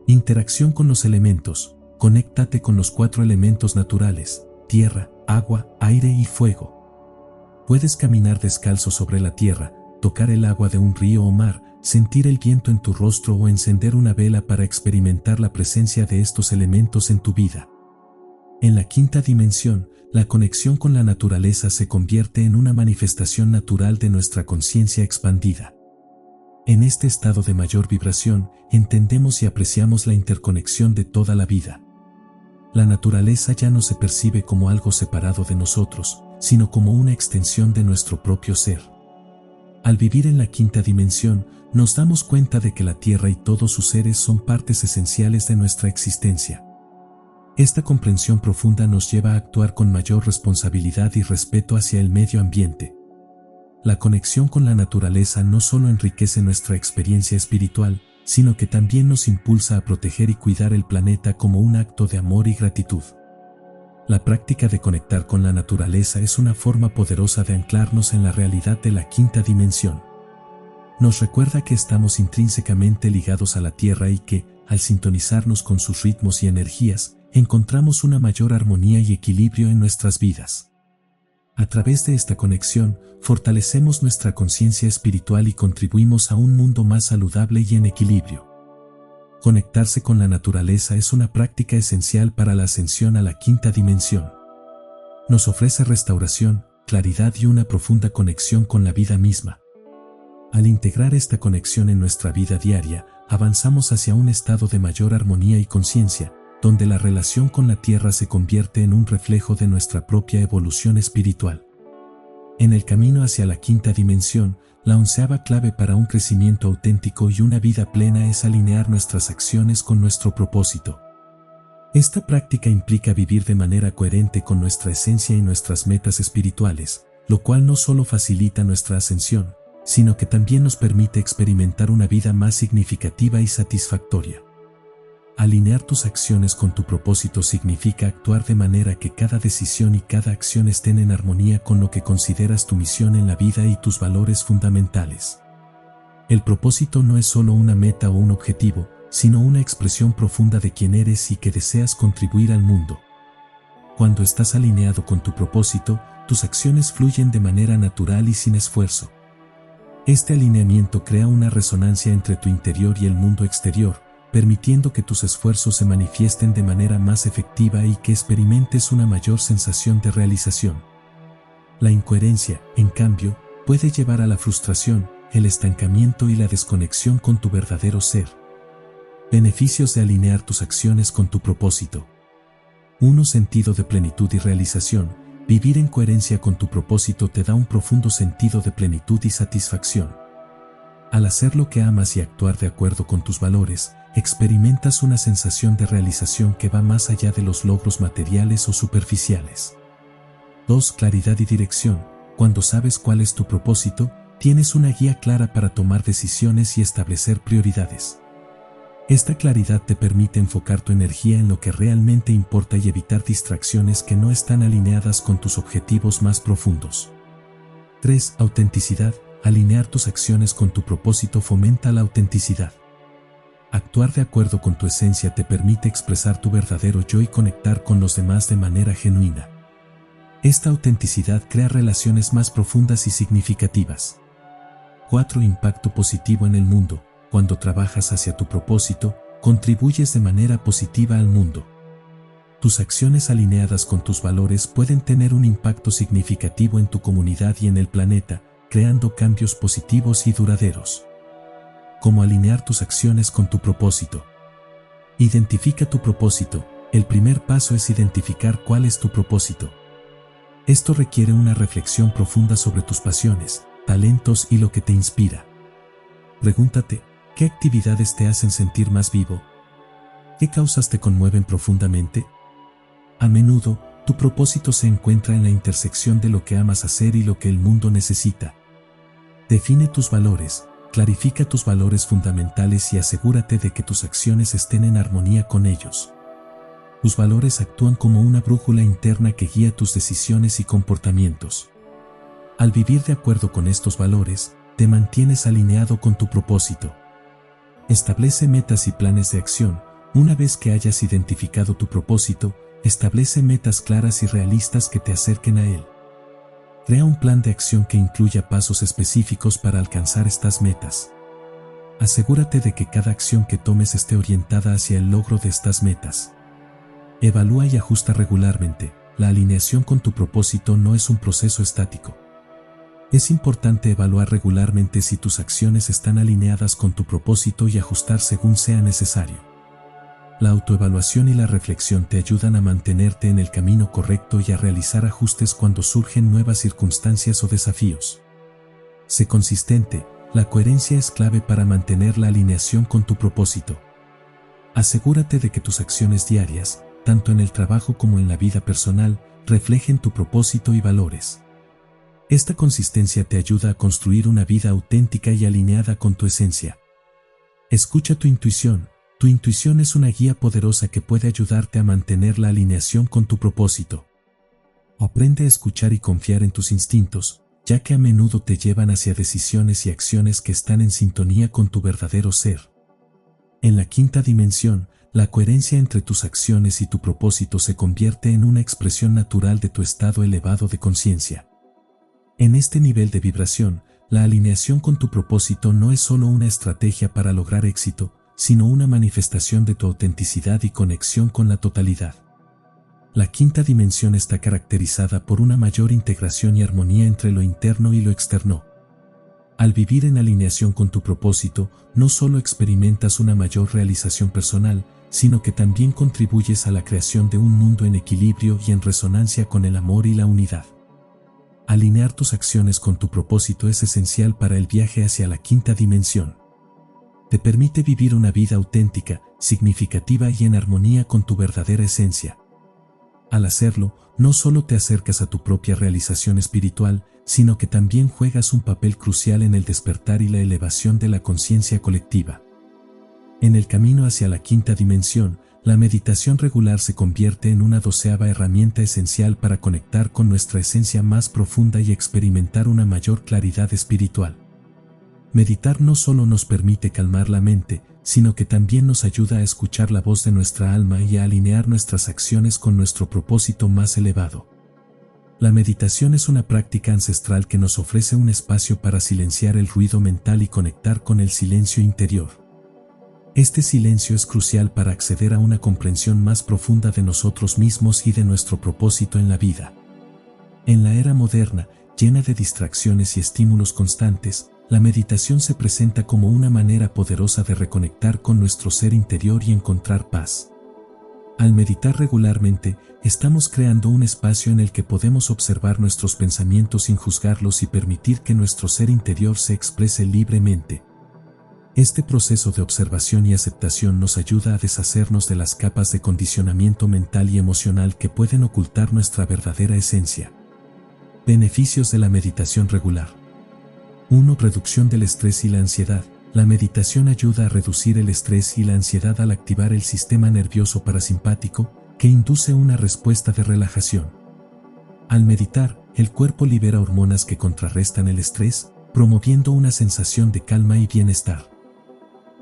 A: Interacción con los elementos. Conéctate con los 4 elementos naturales: tierra, agua, aire y fuego. Puedes caminar descalzo sobre la tierra, tocar el agua de un río o mar, sentir el viento en tu rostro o encender una vela para experimentar la presencia de estos elementos en tu vida. En la quinta dimensión, la conexión con la naturaleza se convierte en una manifestación natural de nuestra conciencia expandida. En este estado de mayor vibración, entendemos y apreciamos la interconexión de toda la vida. La naturaleza ya no se percibe como algo separado de nosotros, sino como una extensión de nuestro propio ser. Al vivir en la quinta dimensión, nos damos cuenta de que la Tierra y todos sus seres son partes esenciales de nuestra existencia. Esta comprensión profunda nos lleva a actuar con mayor responsabilidad y respeto hacia el medio ambiente. La conexión con la naturaleza no solo enriquece nuestra experiencia espiritual, sino que también nos impulsa a proteger y cuidar el planeta como un acto de amor y gratitud. La práctica de conectar con la naturaleza es una forma poderosa de anclarnos en la realidad de la quinta dimensión. Nos recuerda que estamos intrínsecamente ligados a la Tierra y que, al sintonizarnos con sus ritmos y energías, encontramos una mayor armonía y equilibrio en nuestras vidas. A través de esta conexión, fortalecemos nuestra conciencia espiritual y contribuimos a un mundo más saludable y en equilibrio. Conectarse con la naturaleza es una práctica esencial para la ascensión a la quinta dimensión. Nos ofrece restauración, claridad y una profunda conexión con la vida misma. Al integrar esta conexión en nuestra vida diaria, avanzamos hacia un estado de mayor armonía y conciencia, donde la relación con la Tierra se convierte en un reflejo de nuestra propia evolución espiritual. En el camino hacia la quinta dimensión, la 11ª clave para un crecimiento auténtico y una vida plena es alinear nuestras acciones con nuestro propósito. Esta práctica implica vivir de manera coherente con nuestra esencia y nuestras metas espirituales, lo cual no solo facilita nuestra ascensión, sino que también nos permite experimentar una vida más significativa y satisfactoria. Alinear tus acciones con tu propósito significa actuar de manera que cada decisión y cada acción estén en armonía con lo que consideras tu misión en la vida y tus valores fundamentales. El propósito no es solo una meta o un objetivo, sino una expresión profunda de quién eres y que deseas contribuir al mundo. Cuando estás alineado con tu propósito, tus acciones fluyen de manera natural y sin esfuerzo. Este alineamiento crea una resonancia entre tu interior y el mundo exterior, permitiendo que tus esfuerzos se manifiesten de manera más efectiva y que experimentes una mayor sensación de realización. La incoherencia, en cambio, puede llevar a la frustración, el estancamiento y la desconexión con tu verdadero ser. Beneficios de alinear tus acciones con tu propósito. 1. Sentido de plenitud y realización. Vivir en coherencia con tu propósito te da un profundo sentido de plenitud y satisfacción. Al hacer lo que amas y actuar de acuerdo con tus valores, experimentas una sensación de realización que va más allá de los logros materiales o superficiales. 2. Claridad y dirección. Cuando sabes cuál es tu propósito, tienes una guía clara para tomar decisiones y establecer prioridades. Esta claridad te permite enfocar tu energía en lo que realmente importa y evitar distracciones que no están alineadas con tus objetivos más profundos. 3. Autenticidad. Alinear tus acciones con tu propósito fomenta la autenticidad. Actuar de acuerdo con tu esencia te permite expresar tu verdadero yo y conectar con los demás de manera genuina. Esta autenticidad crea relaciones más profundas y significativas. 4. Impacto positivo en el mundo. Cuando trabajas hacia tu propósito, contribuyes de manera positiva al mundo. Tus acciones alineadas con tus valores pueden tener un impacto significativo en tu comunidad y en el planeta, creando cambios positivos y duraderos. ¿Cómo alinear tus acciones con tu propósito? Identifica tu propósito. El primer paso es identificar cuál es tu propósito. Esto requiere una reflexión profunda sobre tus pasiones, talentos y lo que te inspira. Pregúntate, ¿qué actividades te hacen sentir más vivo? ¿Qué causas te conmueven profundamente? A menudo, tu propósito se encuentra en la intersección de lo que amas hacer y lo que el mundo necesita. Define tus valores, clarifica tus valores fundamentales y asegúrate de que tus acciones estén en armonía con ellos. Tus valores actúan como una brújula interna que guía tus decisiones y comportamientos. Al vivir de acuerdo con estos valores, te mantienes alineado con tu propósito. Establece metas y planes de acción. Una vez que hayas identificado tu propósito, establece metas claras y realistas que te acerquen a él. Crea un plan de acción que incluya pasos específicos para alcanzar estas metas. Asegúrate de que cada acción que tomes esté orientada hacia el logro de estas metas. Evalúa y ajusta regularmente. La alineación con tu propósito no es un proceso estático. Es importante evaluar regularmente si tus acciones están alineadas con tu propósito y ajustar según sea necesario. La autoevaluación y la reflexión te ayudan a mantenerte en el camino correcto y a realizar ajustes cuando surgen nuevas circunstancias o desafíos. Sé consistente. La coherencia es clave para mantener la alineación con tu propósito. Asegúrate de que tus acciones diarias, tanto en el trabajo como en la vida personal, reflejen tu propósito y valores. Esta consistencia te ayuda a construir una vida auténtica y alineada con tu esencia. Escucha tu intuición. Tu intuición es una guía poderosa que puede ayudarte a mantener la alineación con tu propósito. Aprende a escuchar y confiar en tus instintos, ya que a menudo te llevan hacia decisiones y acciones que están en sintonía con tu verdadero ser. En la quinta dimensión, la coherencia entre tus acciones y tu propósito se convierte en una expresión natural de tu estado elevado de conciencia. En este nivel de vibración, la alineación con tu propósito no es solo una estrategia para lograr éxito, sino una manifestación de tu autenticidad y conexión con la totalidad. La quinta dimensión está caracterizada por una mayor integración y armonía entre lo interno y lo externo. Al vivir en alineación con tu propósito, no solo experimentas una mayor realización personal, sino que también contribuyes a la creación de un mundo en equilibrio y en resonancia con el amor y la unidad. Alinear tus acciones con tu propósito es esencial para el viaje hacia la quinta dimensión. Te permite vivir una vida auténtica, significativa y en armonía con tu verdadera esencia. Al hacerlo, no solo te acercas a tu propia realización espiritual, sino que también juegas un papel crucial en el despertar y la elevación de la conciencia colectiva. En el camino hacia la quinta dimensión, la meditación regular se convierte en una 12ª herramienta esencial para conectar con nuestra esencia más profunda y experimentar una mayor claridad espiritual. Meditar no solo nos permite calmar la mente, sino que también nos ayuda a escuchar la voz de nuestra alma y a alinear nuestras acciones con nuestro propósito más elevado. La meditación es una práctica ancestral que nos ofrece un espacio para silenciar el ruido mental y conectar con el silencio interior. Este silencio es crucial para acceder a una comprensión más profunda de nosotros mismos y de nuestro propósito en la vida. En la era moderna, llena de distracciones y estímulos constantes, la meditación se presenta como una manera poderosa de reconectar con nuestro ser interior y encontrar paz. Al meditar regularmente, estamos creando un espacio en el que podemos observar nuestros pensamientos sin juzgarlos y permitir que nuestro ser interior se exprese libremente. Este proceso de observación y aceptación nos ayuda a deshacernos de las capas de condicionamiento mental y emocional que pueden ocultar nuestra verdadera esencia. Beneficios de la meditación regular. 1. Reducción del estrés y la ansiedad. La meditación ayuda a reducir el estrés y la ansiedad al activar el sistema nervioso parasimpático, que induce una respuesta de relajación. Al meditar, el cuerpo libera hormonas que contrarrestan el estrés, promoviendo una sensación de calma y bienestar.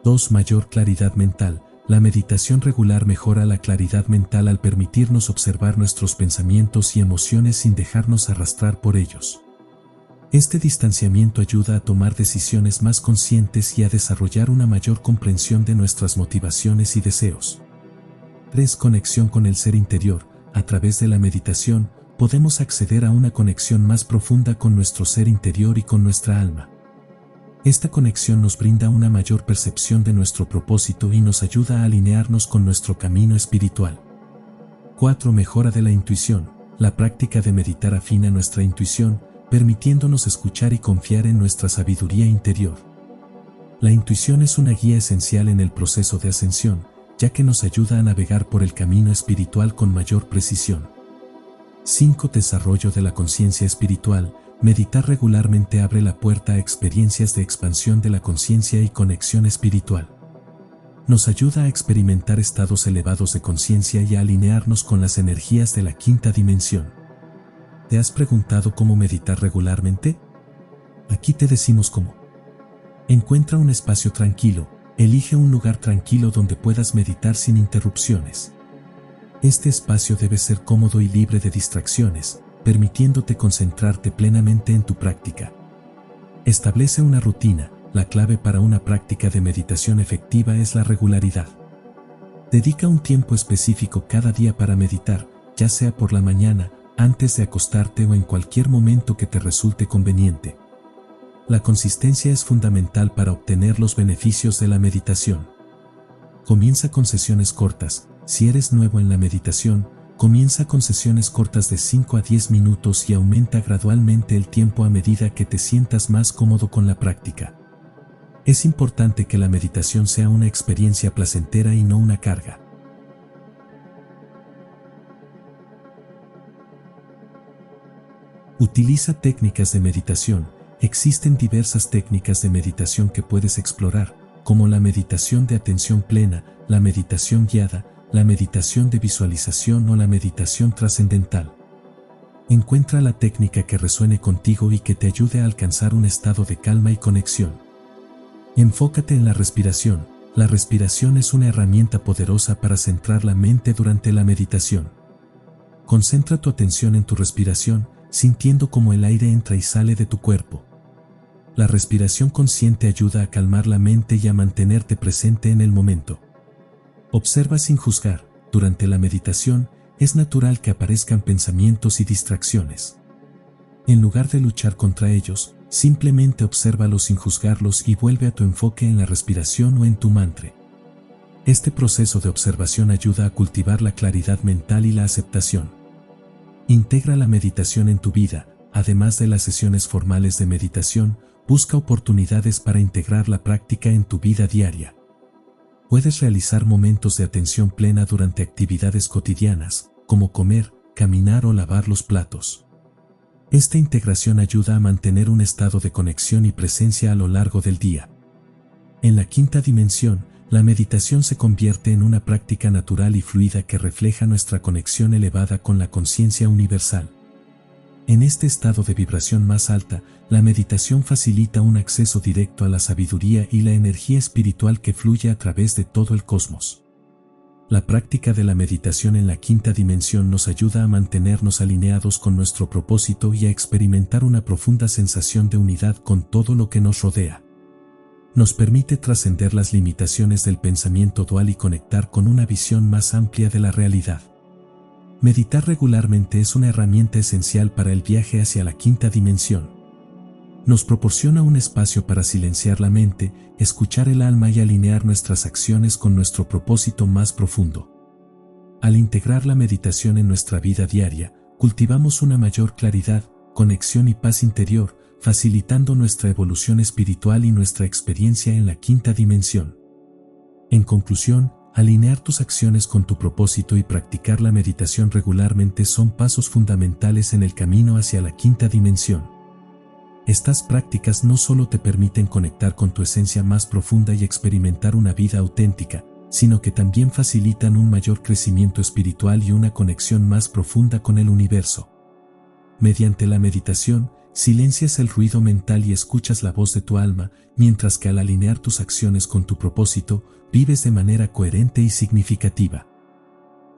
A: 2. Mayor claridad mental. La meditación regular mejora la claridad mental al permitirnos observar nuestros pensamientos y emociones sin dejarnos arrastrar por ellos. Este distanciamiento ayuda a tomar decisiones más conscientes y a desarrollar una mayor comprensión de nuestras motivaciones y deseos. 3. Conexión con el ser interior. A través de la meditación, podemos acceder a una conexión más profunda con nuestro ser interior y con nuestra alma. Esta conexión nos brinda una mayor percepción de nuestro propósito y nos ayuda a alinearnos con nuestro camino espiritual. 4. Mejora de la intuición. La práctica de meditar afina nuestra intuición, permitiéndonos escuchar y confiar en nuestra sabiduría interior. La intuición es una guía esencial en el proceso de ascensión, ya que nos ayuda a navegar por el camino espiritual con mayor precisión. 5. Desarrollo de la conciencia espiritual. Meditar regularmente abre la puerta a experiencias de expansión de la conciencia y conexión espiritual. Nos ayuda a experimentar estados elevados de conciencia y a alinearnos con las energías de la quinta dimensión. ¿Te has preguntado cómo meditar regularmente? Aquí te decimos cómo. Encuentra un espacio tranquilo, elige un lugar tranquilo donde puedas meditar sin interrupciones. Este espacio debe ser cómodo y libre de distracciones, permitiéndote concentrarte plenamente en tu práctica. Establece una rutina. La clave para una práctica de meditación efectiva es la regularidad. Dedica un tiempo específico cada día para meditar, ya sea por la mañana, antes de acostarte o en cualquier momento que te resulte conveniente. La consistencia es fundamental para obtener los beneficios de la meditación. Comienza con sesiones cortas. Si eres nuevo en la meditación, comienza con sesiones cortas de 5 a 10 minutos y aumenta gradualmente el tiempo a medida que te sientas más cómodo con la práctica. Es importante que la meditación sea una experiencia placentera y no una carga. Utiliza técnicas de meditación. Existen diversas técnicas de meditación que puedes explorar, como la meditación de atención plena, la meditación guiada, la meditación de visualización o la meditación trascendental. Encuentra la técnica que resuene contigo y que te ayude a alcanzar un estado de calma y conexión. Enfócate en la respiración. La respiración es una herramienta poderosa para centrar la mente durante la meditación. Concentra tu atención en tu respiración, sintiendo cómo el aire entra y sale de tu cuerpo. La respiración consciente ayuda a calmar la mente y a mantenerte presente en el momento. Observa sin juzgar. Durante la meditación, es natural que aparezcan pensamientos y distracciones. En lugar de luchar contra ellos, simplemente obsérvalos sin juzgarlos y vuelve a tu enfoque en la respiración o en tu mantra. Este proceso de observación ayuda a cultivar la claridad mental y la aceptación. Integra la meditación en tu vida. Además de las sesiones formales de meditación, busca oportunidades para integrar la práctica en tu vida diaria. Puedes realizar momentos de atención plena durante actividades cotidianas, como comer, caminar o lavar los platos. Esta integración ayuda a mantener un estado de conexión y presencia a lo largo del día. En la quinta dimensión, la meditación se convierte en una práctica natural y fluida que refleja nuestra conexión elevada con la conciencia universal. En este estado de vibración más alta, la meditación facilita un acceso directo a la sabiduría y la energía espiritual que fluye a través de todo el cosmos. La práctica de la meditación en la quinta dimensión nos ayuda a mantenernos alineados con nuestro propósito y a experimentar una profunda sensación de unidad con todo lo que nos rodea. Nos permite trascender las limitaciones del pensamiento dual y conectar con una visión más amplia de la realidad. Meditar regularmente es una herramienta esencial para el viaje hacia la quinta dimensión. Nos proporciona un espacio para silenciar la mente, escuchar el alma y alinear nuestras acciones con nuestro propósito más profundo. Al integrar la meditación en nuestra vida diaria, cultivamos una mayor claridad, conexión y paz interior, facilitando nuestra evolución espiritual y nuestra experiencia en la quinta dimensión. En conclusión, alinear tus acciones con tu propósito y practicar la meditación regularmente son pasos fundamentales en el camino hacia la quinta dimensión. Estas prácticas no solo te permiten conectar con tu esencia más profunda y experimentar una vida auténtica, sino que también facilitan un mayor crecimiento espiritual y una conexión más profunda con el universo. Mediante la meditación, silencias el ruido mental y escuchas la voz de tu alma, mientras que al alinear tus acciones con tu propósito, vives de manera coherente y significativa.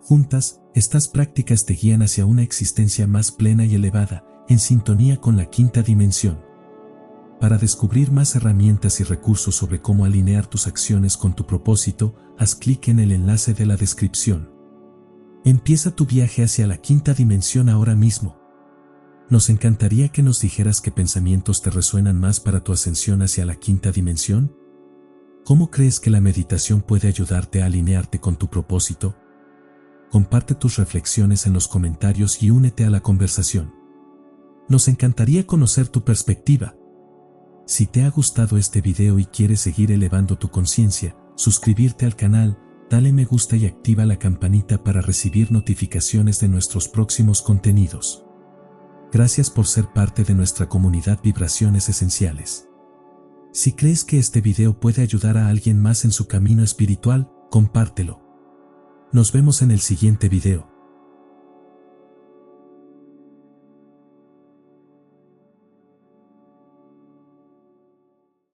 A: Juntas, estas prácticas te guían hacia una existencia más plena y elevada, en sintonía con la quinta dimensión. Para descubrir más herramientas y recursos sobre cómo alinear tus acciones con tu propósito, haz clic en el enlace de la descripción. Empieza tu viaje hacia la quinta dimensión ahora mismo. Nos encantaría que nos dijeras qué pensamientos te resuenan más para tu ascensión hacia la quinta dimensión. ¿Cómo crees que la meditación puede ayudarte a alinearte con tu propósito? Comparte tus reflexiones en los comentarios y únete a la conversación. Nos encantaría conocer tu perspectiva. Si te ha gustado este video y quieres seguir elevando tu conciencia, suscribirte al canal, dale me gusta y activa la campanita para recibir notificaciones de nuestros próximos contenidos. Gracias por ser parte de nuestra comunidad Vibraciones Esenciales. Si crees que este video puede ayudar a alguien más en su camino espiritual, compártelo. Nos vemos en el siguiente video.